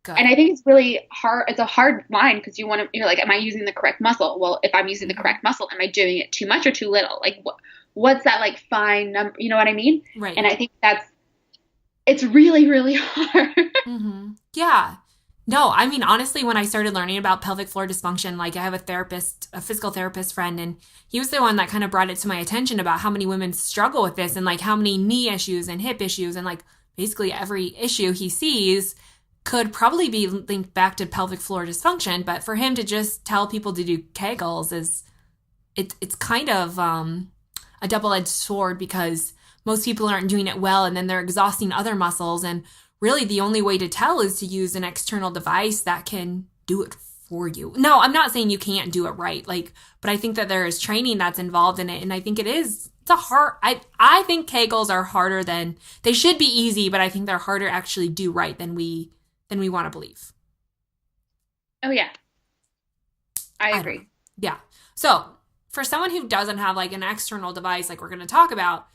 good. And I think it's really hard. It's a hard line, because you're like, am I using the correct muscle? Well, if I'm using the correct muscle, am I doing it too much or too little? Like, what's that like fine number? You know what I mean? Right. And I think it's really, really hard. Yeah. No, I mean, honestly, when I started learning about pelvic floor dysfunction, like, I have a physical therapist friend, and he was the one that kind of brought it to my attention about how many women struggle with this, and like how many knee issues and hip issues, and like basically every issue he sees could probably be linked back to pelvic floor dysfunction. But for him to just tell people to do Kegels it's kind of a double-edged sword, because most people aren't doing it well, and then they're exhausting other muscles. And really the only way to tell is to use an external device that can do it for you. No, I'm not saying you can't do it right, but I think that there is training that's involved in it. And I think it's a hard, I think Kegels are harder than, they should be easy, but I think they're harder to actually do right than we want to believe. Oh yeah. I agree. Yeah. So for someone who doesn't have like an external device like we're going to talk about,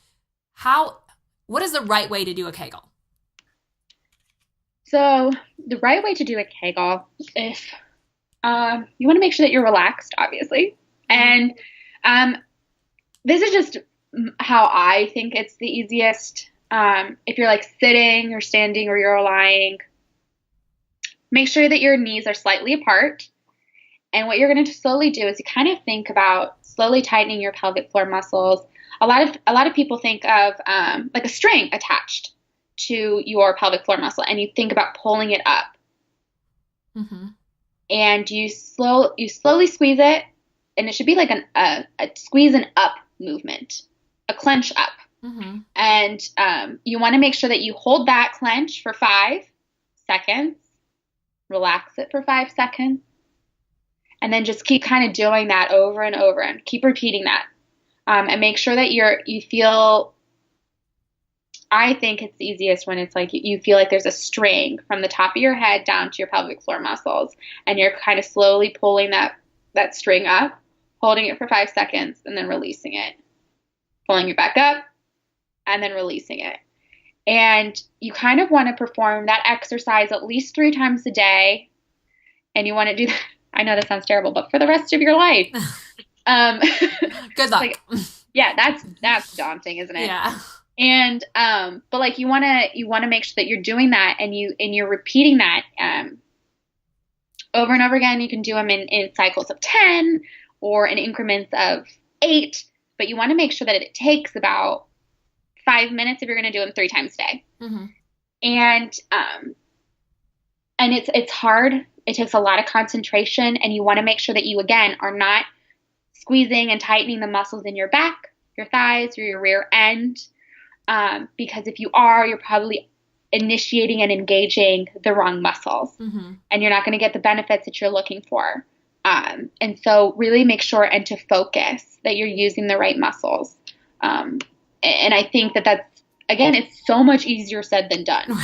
what is the right way to do a Kegel? So the right way to do a Kegel, if you want to make sure that you're relaxed, obviously. And this is just how I think it's the easiest. If you're like sitting or standing or you're lying, make sure that your knees are slightly apart. And what you're going to slowly do is you kind of think about slowly tightening your pelvic floor muscles. A lot of people think of like a string attached to your pelvic floor muscle, and you think about pulling it up. Mm-hmm. And you slowly squeeze it, and it should be like a squeeze and up movement, a clench up. Mm-hmm. And you want to make sure that you hold that clench for 5 seconds, relax it for 5 seconds, and then just keep kind of doing that over and over and keep repeating that. And make sure that you feel, I think it's easiest when it's like you feel like there's a string from the top of your head down to your pelvic floor muscles, and you're kind of slowly pulling that string up, holding it for 5 seconds, and then releasing it, pulling it back up, and then releasing it. And you kind of want to perform that exercise at least 3 times a day, and you want to do that. I know this sounds terrible, but for the rest of your life. Good luck. Like, yeah, that's daunting, isn't it? Yeah. And but like you want to make sure that you're doing that, and you're repeating that over and over again. You can do them in cycles of 10 or in increments of 8, but you want to make sure that it takes about 5 minutes if you're going to do them 3 times a day. Mm-hmm. And it's hard. It takes a lot of concentration, and you want to make sure that you, again, are not squeezing and tightening the muscles in your back, your thighs, or your rear end. Because if you are, you're probably initiating and engaging the wrong muscles, mm-hmm. and you're not going to get the benefits that you're looking for. And so really make sure and to focus that you're using the right muscles. And I think that's, again, it's so much easier said than done.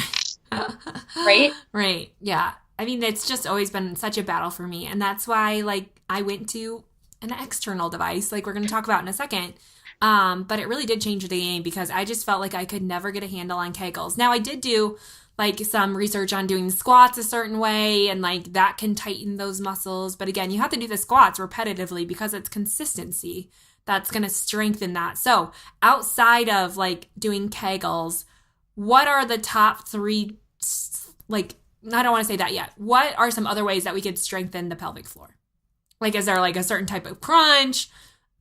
Right? Right. Yeah. I mean, it's just always been such a battle for me. And that's why, like, I went to an external device, like we're going to talk about in a second. But it really did change the game because I just felt like I could never get a handle on Kegels. Now, I did do like some research on doing squats a certain way, and like that can tighten those muscles. But again, you have to do the squats repetitively because it's consistency that's going to strengthen that. So outside of like doing Kegels, what are the top 3, like, I don't want to say that yet. What are some other ways that we could strengthen the pelvic floor? Like, is there like a certain type of crunch,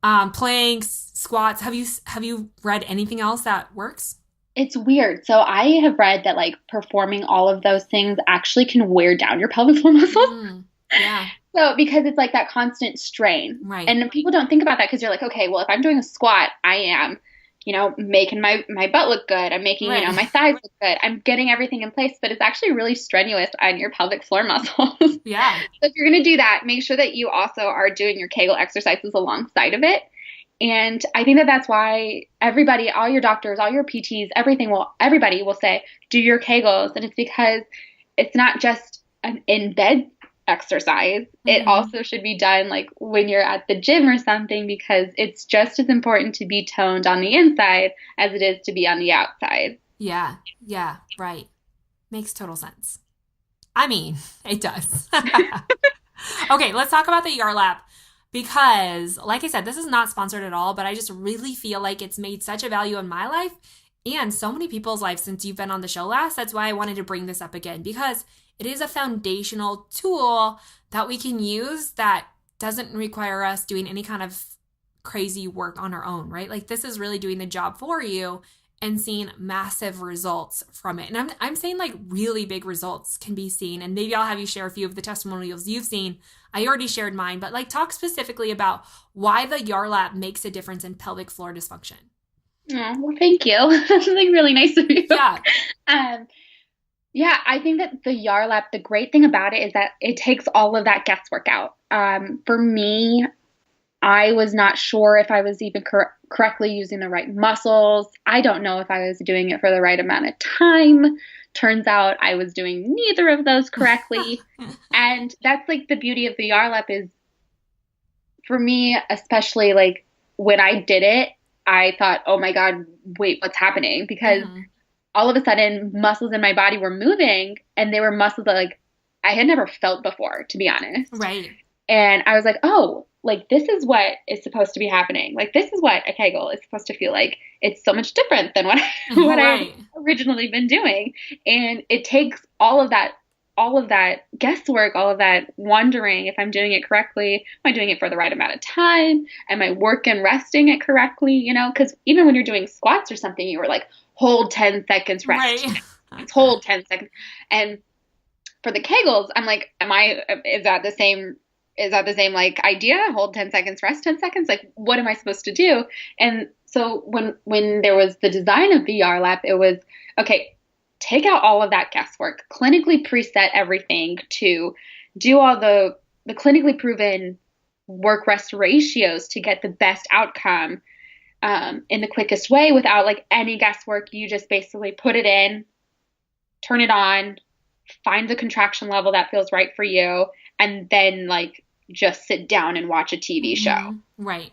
planks, squats? Have you read anything else that works? It's weird. So I have read that like performing all of those things actually can wear down your pelvic floor muscles. Yeah. So because it's like that constant strain. Right. And people don't think about that because you're like, okay, well, if I'm doing a squat, I am, making my butt look good. I'm making, right. My thighs look good. I'm getting everything in place, but it's actually really strenuous on your pelvic floor muscles. Yeah. So if you're going to do that, make sure that you also are doing your Kegel exercises alongside of it. And I think that that's why everybody, all your doctors, all your PTs, everybody will say, do your Kegels. And it's because it's not just an in-bed exercise. Mm-hmm. It also should be done like when you're at the gym or something, because it's just as important to be toned on the inside as it is to be on the outside. Yeah. Yeah. Right. Makes total sense. I mean, it does. Okay. Let's talk about the Yarlap. Because, like I said, this is not sponsored at all, but I just really feel like it's made such a value in my life and so many people's lives since you've been on the show last. That's why I wanted to bring this up again, because it is a foundational tool that we can use that doesn't require us doing any kind of crazy work on our own, right? Like, this is really doing the job for you and seeing massive results from it. And I'm saying like really big results can be seen. And maybe I'll have you share a few of the testimonials you've seen. I already shared mine, but like talk specifically about why the Yarlap makes a difference in pelvic floor dysfunction. Oh, well, thank you. That's like really nice of you. Yeah. Yeah, I think that the Yarlap, the great thing about it is that it takes all of that guesswork out. For me, I was not sure if I was even correctly using the right muscles. I don't know if I was doing it for the right amount of time. Turns out I was doing neither of those correctly. And that's like the beauty of the Yarlap is for me, especially like when I did it, I thought, oh my God, wait, what's happening? Because all of a sudden muscles in my body were moving, and they were muscles that like I had never felt before, to be honest. Right. And I was like, oh, like this is what is supposed to be happening. Like this is what a Kegel is supposed to feel like. It's so much different than what Right. I've originally been doing. And it takes all of that guesswork, all of that wondering if I'm doing it correctly. Am I doing it for the right amount of time? Am I working, resting it correctly? You know, because even when you're doing squats or something, you were like, hold 10 seconds, rest. Right. Hold 10 seconds. And for the Kegels, I'm like, is that the same like idea? Hold 10 seconds, rest 10 seconds? Like, what am I supposed to do? And so when there was the design of the YARLAP, it was, okay, take out all of that guesswork, clinically preset everything to do all the clinically proven work rest ratios to get the best outcome in the quickest way without like any guesswork. You just basically put it in, turn it on, find the contraction level that feels right for you, and then like just sit down and watch a TV show. Right.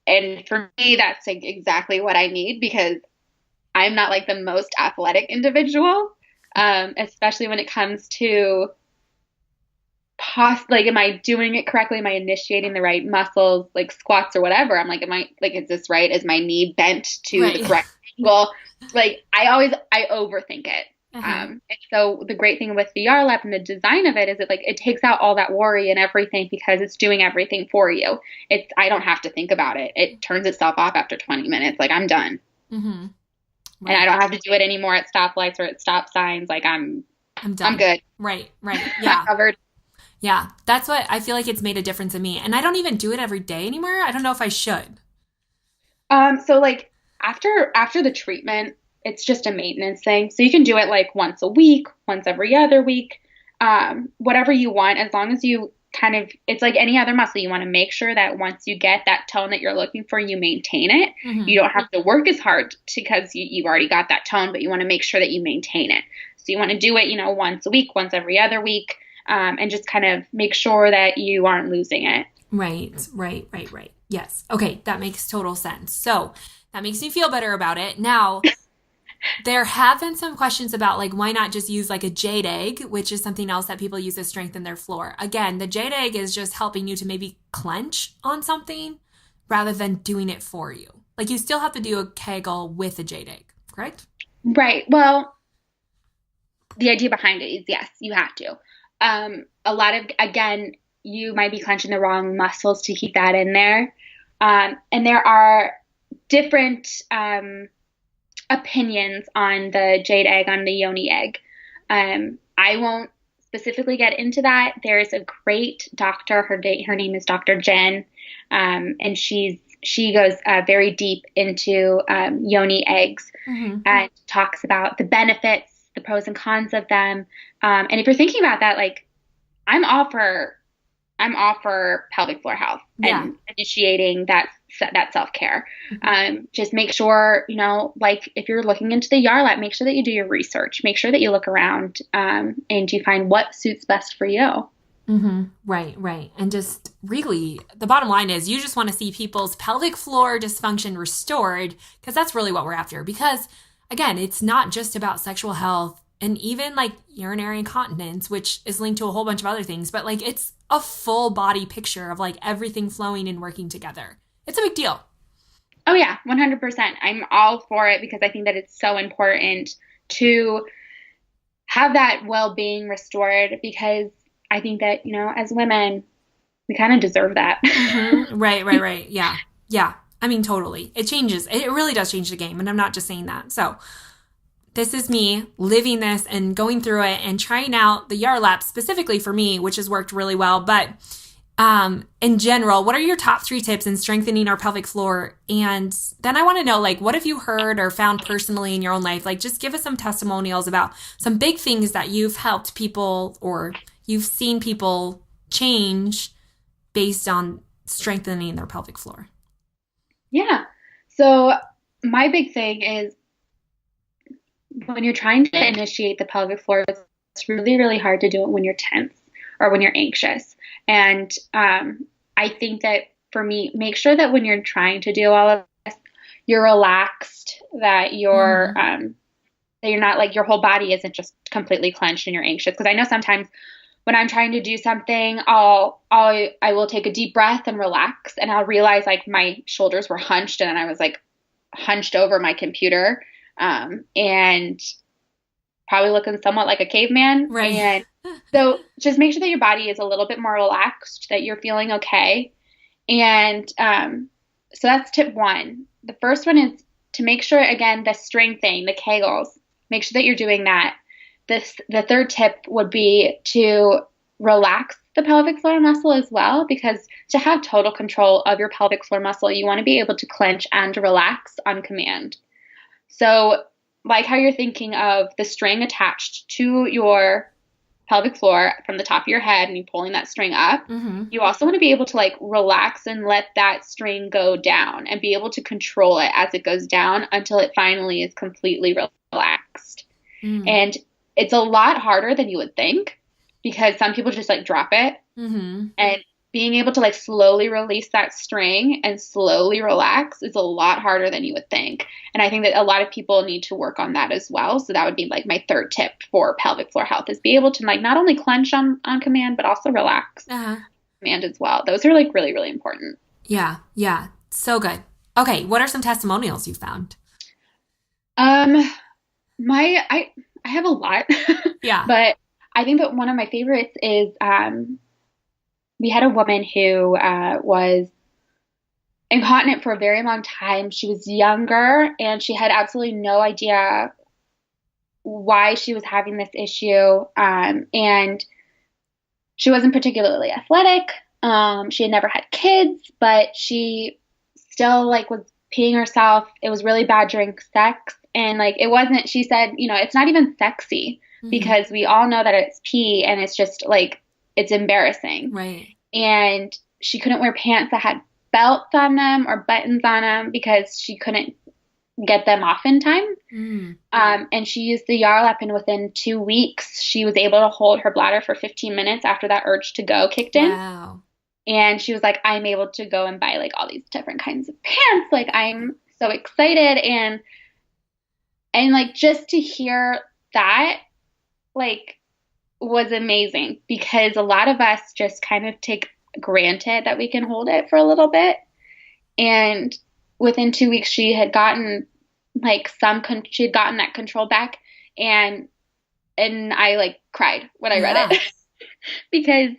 And for me, that's like exactly what I need, because I'm not like the most athletic individual, especially when it comes to like, am I doing it correctly? Am I initiating the right muscles, like squats or whatever? I'm like, is this right? Is my knee bent to the correct angle? Like I overthink it. And so the great thing with the YARLAP and the design of it is it takes out all that worry and everything, because it's doing everything for you. I don't have to think about it. It turns itself off after 20 minutes. Like I'm done. Right. And I don't have to do it anymore at stoplights or at stop signs. Like I'm done. I'm good. Right. Yeah. I'm covered. Yeah. That's what I feel like it's made a difference in me. And I don't even do it every day anymore. I don't know if I should. So like after the treatment, it's just a maintenance thing. So you can do it like once a week, once every other week, whatever you want, as long as you it's like any other muscle. You want to make sure that once you get that tone that you're looking for, you maintain it. You don't have to work as hard because you've already got that tone, but you want to make sure that you maintain it. So you want to do it, once a week, once every other week, and just kind of make sure that you aren't losing it. Right. Yes. Okay. That makes total sense. So that makes me feel better about it. Now, there have been some questions about like, why not just use like a jade egg, which is something else that people use to strengthen their floor. Again, the jade egg is just helping you to maybe clench on something rather than doing it for you. Like you still have to do a Kegel with a jade egg, correct? Right. Well, the idea behind it is, yes, you have to. A lot of, again, you might be clenching the wrong muscles to keep that in there. And there are different opinions on the jade egg, on the yoni egg. I won't specifically get into that. There's a great doctor. Her name is Dr. Jen, and she goes very deep into yoni eggs and talks about the benefits, the pros and cons of them. And if you're thinking about that, like I'm all for pelvic floor health and initiating that self-care. Just make sure, like if you're looking into the YARLAP, make sure that you do your research, make sure that you look around and you find what suits best for you. Right. And just really, the bottom line is you just want to see people's pelvic floor dysfunction restored, because that's really what we're after. Because again, it's not just about sexual health and even like urinary incontinence, which is linked to a whole bunch of other things, but like it's a full body picture of like everything flowing and working together. It's a big deal. Oh yeah, 100%. I'm all for it, because I think that it's so important to have that well-being restored, because I think that, as women, we kind of deserve that. Right. Yeah. I mean, totally. It changes. It really does change the game. And I'm not just saying that. So this is me living this and going through it and trying out the YARLAP specifically for me, which has worked really well. But in general, what are your top 3 tips in strengthening our pelvic floor? And then I want to know, like, what have you heard or found personally in your own life? Like, just give us some testimonials about some big things that you've helped people or you've seen people change based on strengthening their pelvic floor. Yeah. So my big thing is, when you're trying to initiate the pelvic floor, it's really, really hard to do it when you're tense or when you're anxious. And I think that for me, make sure that when you're trying to do all of this, you're relaxed, that you're not like your whole body isn't just completely clenched and you're anxious. Because I know sometimes when I'm trying to do something, I will take a deep breath and relax, and I'll realize like my shoulders were hunched and I was like hunched over my computer, and probably looking somewhat like a caveman. Right. And so just make sure that your body is a little bit more relaxed, that you're feeling okay. And so that's tip one. The first one is to make sure, again, the string thing, the Kegels, make sure that you're doing that. The third tip would be to relax the pelvic floor muscle as well, because to have total control of your pelvic floor muscle, you want to be able to clench and relax on command. So like how you're thinking of the string attached to your pelvic floor from the top of your head and you pulling that string up, you also want to be able to like relax and let that string go down and be able to control it as it goes down until it finally is completely relaxed. And it's a lot harder than you would think, because some people just like drop it, and being able to like slowly release that string and slowly relax is a lot harder than you would think. And I think that a lot of people need to work on that as well. So that would be like my third tip for pelvic floor health, is be able to like not only clench on command, but also relax on command as well. Those are like really, really important. Yeah. Yeah. So good. Okay. What are some testimonials you found? I have a lot. Yeah. But I think that one of my favorites is, we had a woman who was incontinent for a very long time. She was younger and she had absolutely no idea why she was having this issue. And she wasn't particularly athletic. She had never had kids, but she still like was peeing herself. It was really bad during sex. And like, it wasn't, she said, it's not even sexy, because we all know that it's pee and it's just like, it's embarrassing. Right. And she couldn't wear pants that had belts on them or buttons on them because she couldn't get them off in time. And she used the Yarlap, and within 2 weeks, she was able to hold her bladder for 15 minutes after that urge to go kicked in. Wow. And she was like, I'm able to go and buy like all these different kinds of pants. Like, I'm so excited. And like, just to hear that, like, was amazing, because a lot of us just kind of take granted that we can hold it for a little bit. And within 2 weeks, she had gotten like she had gotten that control back. And I like cried when I read it because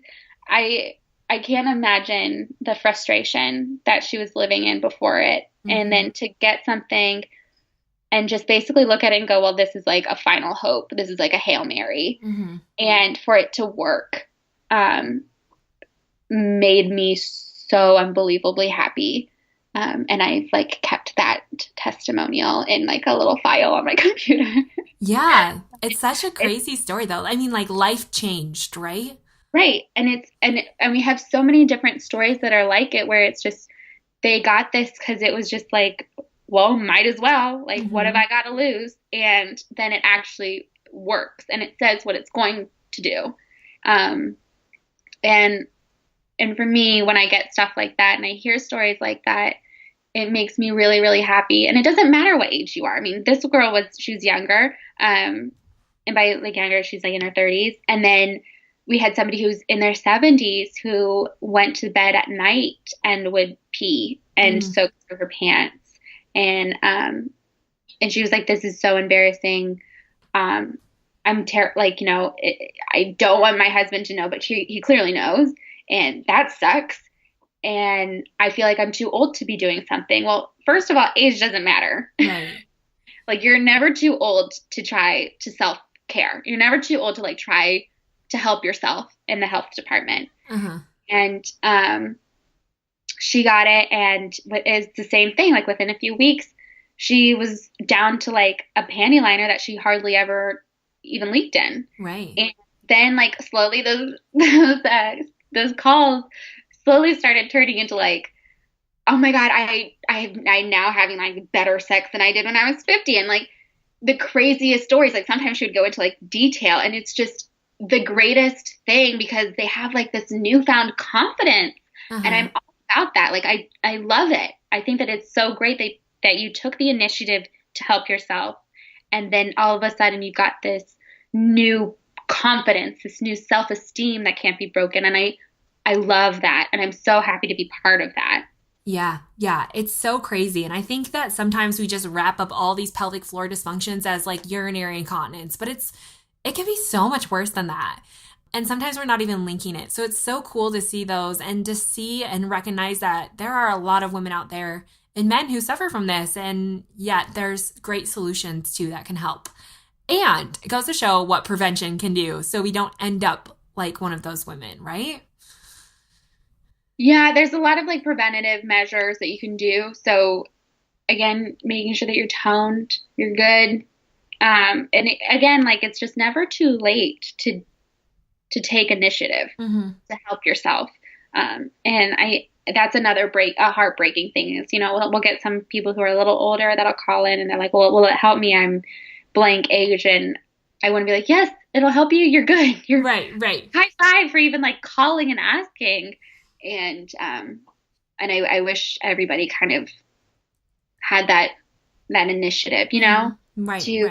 I can't imagine the frustration that she was living in before it. And then to get something and just basically look at it and go, well, this is like a final hope. This is like a Hail Mary. And for it to work made me so unbelievably happy. And I've like kept that testimonial in like a little file on my computer. Yeah. It's such a crazy story though. I mean, like, life changed, right? Right. And we have so many different stories that are like it, where it's just, they got this because it was just like, well, might as well. Like, what have I got to lose? And then it actually works, and it says what it's going to do. And for me, when I get stuff like that and I hear stories like that, it makes me really, really happy. And it doesn't matter what age you are. I mean, this girl she was younger. And by like younger, she's like in her 30s. And then we had somebody who's in their 70s who went to bed at night and would pee and soak through her pants. And she was like, this is so embarrassing. I don't want my husband to know, but he clearly knows. And that sucks. And I feel like I'm too old to be doing something. Well, first of all, age doesn't matter. Right. Like, you're never too old to try to self-care. You're never too old to like try to help yourself in the health department. And she got it, and it's the same thing. Like, within a few weeks, she was down to like a panty liner that she hardly ever even leaked in. Right. And then like slowly those calls slowly started turning into like, oh my God, I'm now having like better sex than I did when I was 50. And like the craziest stories, like sometimes she would go into like detail, and it's just, the greatest thing because they have like this newfound confidence. And I'm all about that. Like, I love it. I think that it's so great that you took the initiative to help yourself. And then all of a sudden you got this new confidence, this new self-esteem that can't be broken. And I love that. And I'm so happy to be part of that. Yeah. Yeah. It's so crazy. And I think that sometimes we just wrap up all these pelvic floor dysfunctions as like urinary incontinence, but it can be so much worse than that. And sometimes we're not even linking it. So it's so cool to see those and to see and recognize that there are a lot of women out there and men who suffer from this. And yet there's great solutions too that can help. And it goes to show what prevention can do so we don't end up like one of those women, right? Yeah, there's a lot of like preventative measures that you can do. So again, making sure that you're toned, you're good. Again, like it's just never too late to take initiative to help yourself. And that's another a heartbreaking thing is, we'll get some people who are a little older that'll call in and they're like, well, will it help me? I'm blank age. And I want to be like, yes, it'll help you. You're good. You're right. High five for even like calling and asking. And I wish everybody kind of had that initiative, to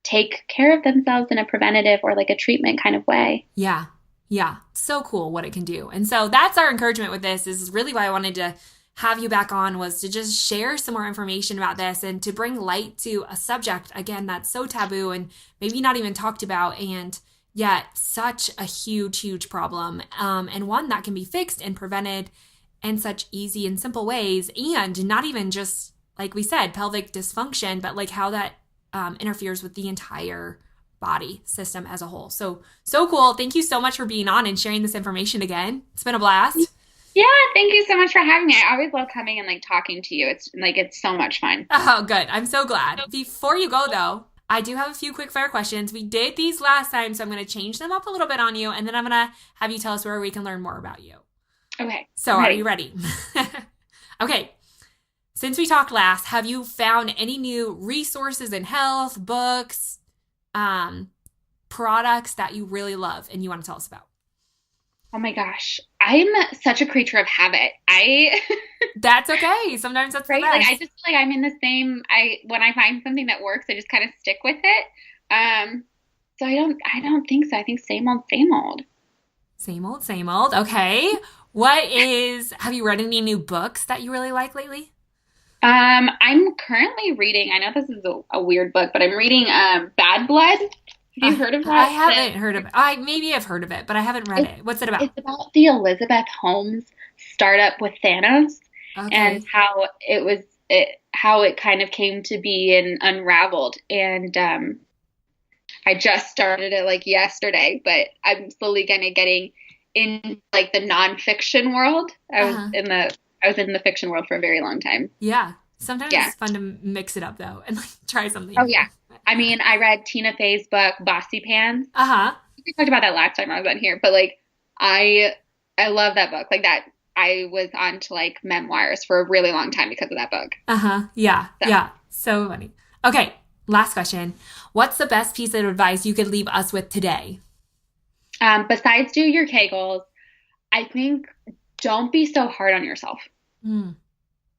take care of themselves in a preventative or like a treatment kind of way. Yeah. Yeah. So cool what it can do. And so that's our encouragement with this is really why I wanted to have you back on was to just share some more information about this and to bring light to a subject, again, that's so taboo and maybe not even talked about. And yet such a huge, huge problem, and one that can be fixed and prevented in such easy and simple ways, and not even just, like we said, pelvic dysfunction, but like how that interferes with the entire body system as a whole. So cool. Thank you so much for being on and sharing this information again. It's been a blast. Yeah, thank you so much for having me. I always love coming and like talking to you. It's so much fun. Oh, good. I'm so glad. Before you go though, I do have a few quick fire questions. We did these last time, so I'm going to change them up a little bit on you, and then I'm going to have you tell us where we can learn more about you. Okay. So are you ready? Okay. Since we talked last, have you found any new resources in health, books, products that you really love and you want to tell us about? Oh my gosh. I'm such a creature of habit. That's okay. Sometimes that's right. The best. Like I just feel like I'm in the same, when I find something that works, I just kind of stick with it. So I don't think so. I think same old, same old. Same old, same old. Okay. Have you read any new books that you really like lately? I'm currently reading, I know this is a weird book, but I'm reading, Bad Blood. Have you heard of that? I haven't heard of it. Maybe I've heard of it, but I haven't read it. What's it about? It's about the Elizabeth Holmes startup with Thanos, and how how it kind of came to be and unraveled. And I just started it like yesterday, but I'm slowly kind of getting in like the nonfiction world. I was in the fiction world for a very long time. Yeah. Sometimes it's fun to mix it up though and like try something. Oh yeah. I mean, I read Tina Fey's book, Bossy Pants. We talked about that last time I was on here, but like, I love that book. Like that, I was on to like memoirs for a really long time because of that book. Yeah. So. Yeah. So funny. Okay. Last question. What's the best piece of advice you could leave us with today? Besides do your Kegels, I think don't be so hard on yourself.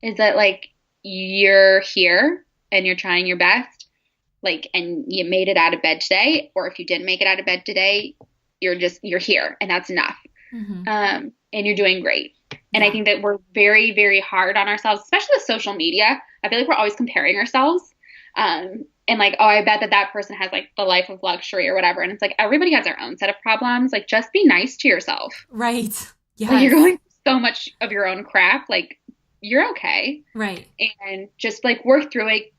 Is that like, you're here and you're trying your best, like, and you made it out of bed today, or if you didn't make it out of bed today, you're here and that's enough. And you're doing great. And I think that we're very, very hard on ourselves, especially with social media. I feel like we're always comparing ourselves. And like, oh, I bet that person has like the life of luxury or whatever. And it's like, everybody has their own set of problems. Like, just be nice to yourself. Right. Yeah. Like, you're going through so much of your own crap. Like, you're okay. Right. And just like work through it.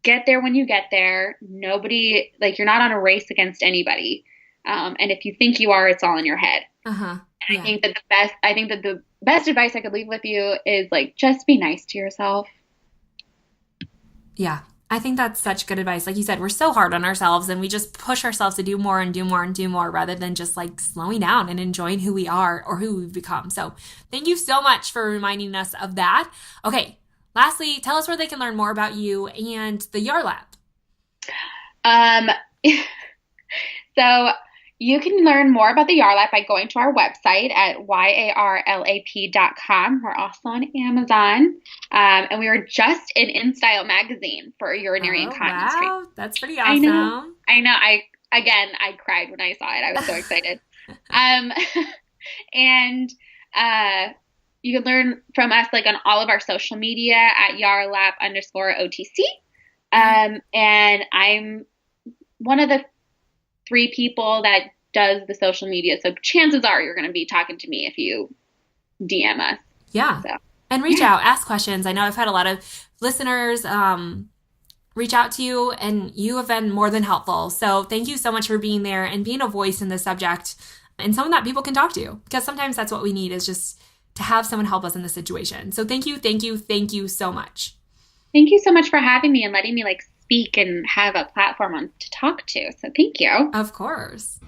Get there when you get there. Nobody, like, you're not on a race against anybody. And if you think you are, it's all in your head. And I think that the best advice I could leave with you is like, just be nice to yourself. Yeah. I think that's such good advice. Like you said, we're so hard on ourselves and we just push ourselves to do more and do more and do more rather than just like slowing down and enjoying who we are or who we've become. So thank you so much for reminding us of that. Okay. Lastly, tell us where they can learn more about you and the Yar Lab. So You can learn more about the Yarlap by going to our website at yarlap.com. We're also on Amazon. And we were just in InStyle magazine for urinary incontinence treatment. Wow, that's pretty awesome. I know. I cried when I saw it. I was so excited. And you can learn from us like on all of our social media at yarlap_OTC. And I'm one of the 3 people that does the social media. So chances are you're going to be talking to me if you DM us. Yeah. So, and reach out, ask questions. I know I've had a lot of listeners reach out to you, and you have been more than helpful. So thank you so much for being there and being a voice in this subject and someone that people can talk to, because sometimes that's what we need, is just to have someone help us in this situation. So thank you so much. Thank you so much for having me and letting me like speak and have a platform to talk to. So thank you. Of course.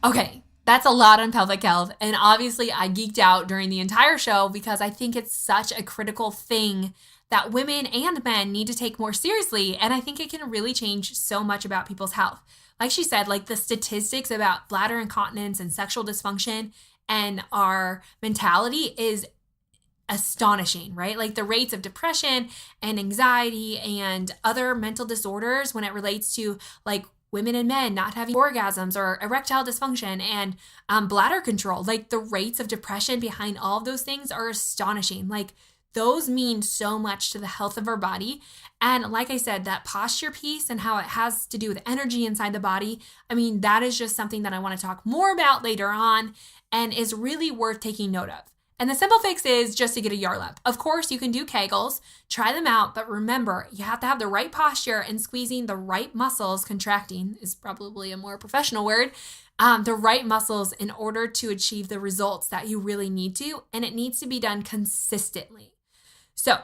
Okay, that's a lot on pelvic health. And obviously I geeked out during the entire show because I think it's such a critical thing that women and men need to take more seriously. And I think it can really change so much about people's health. Like she said, like the statistics about bladder incontinence and sexual dysfunction and our mentality is astonishing, right? Like the rates of depression and anxiety and other mental disorders when it relates to like women and men not having orgasms or erectile dysfunction and bladder control, like the rates of depression behind all of those things are astonishing. Like those mean so much to the health of our body. And like I said, that posture piece and how it has to do with energy inside the body, I mean, that is just something that I want to talk more about later on and is really worth taking note of. And the simple fix is just to get a Yarlap. Of course, you can do Kegels, try them out, but remember, you have to have the right posture and squeezing the right muscles, contracting is probably a more professional word, the right muscles in order to achieve the results that you really need to, and it needs to be done consistently. So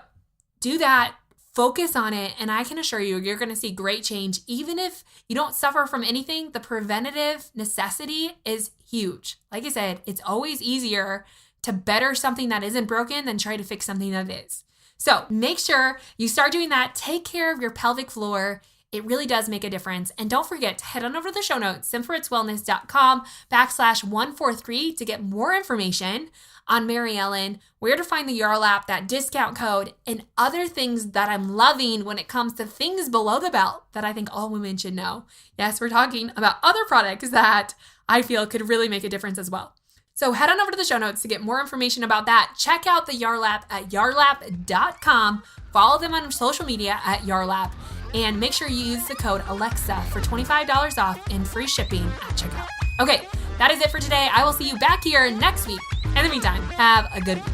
do that, focus on it, and I can assure you, you're going to see great change. Even if you don't suffer from anything, the preventative necessity is huge. Like I said, it's always easier to better something that isn't broken than try to fix something that is. So make sure you start doing that. Take care of your pelvic floor. It really does make a difference. And don't forget to head on over to the show notes, simferitswellness.com/143 to get more information on MaryEllen, where to find the Yarlap, that discount code, and other things that I'm loving when it comes to things below the belt that I think all women should know. Yes, we're talking about other products that I feel could really make a difference as well. So head on over to the show notes to get more information about that. Check out the Yarlap at yarlap.com. Follow them on social media at Yarlap. And make sure you use the code Alexa for $25 off and free shipping at checkout. Okay, that is it for today. I will see you back here next week. In the meantime, have a good week.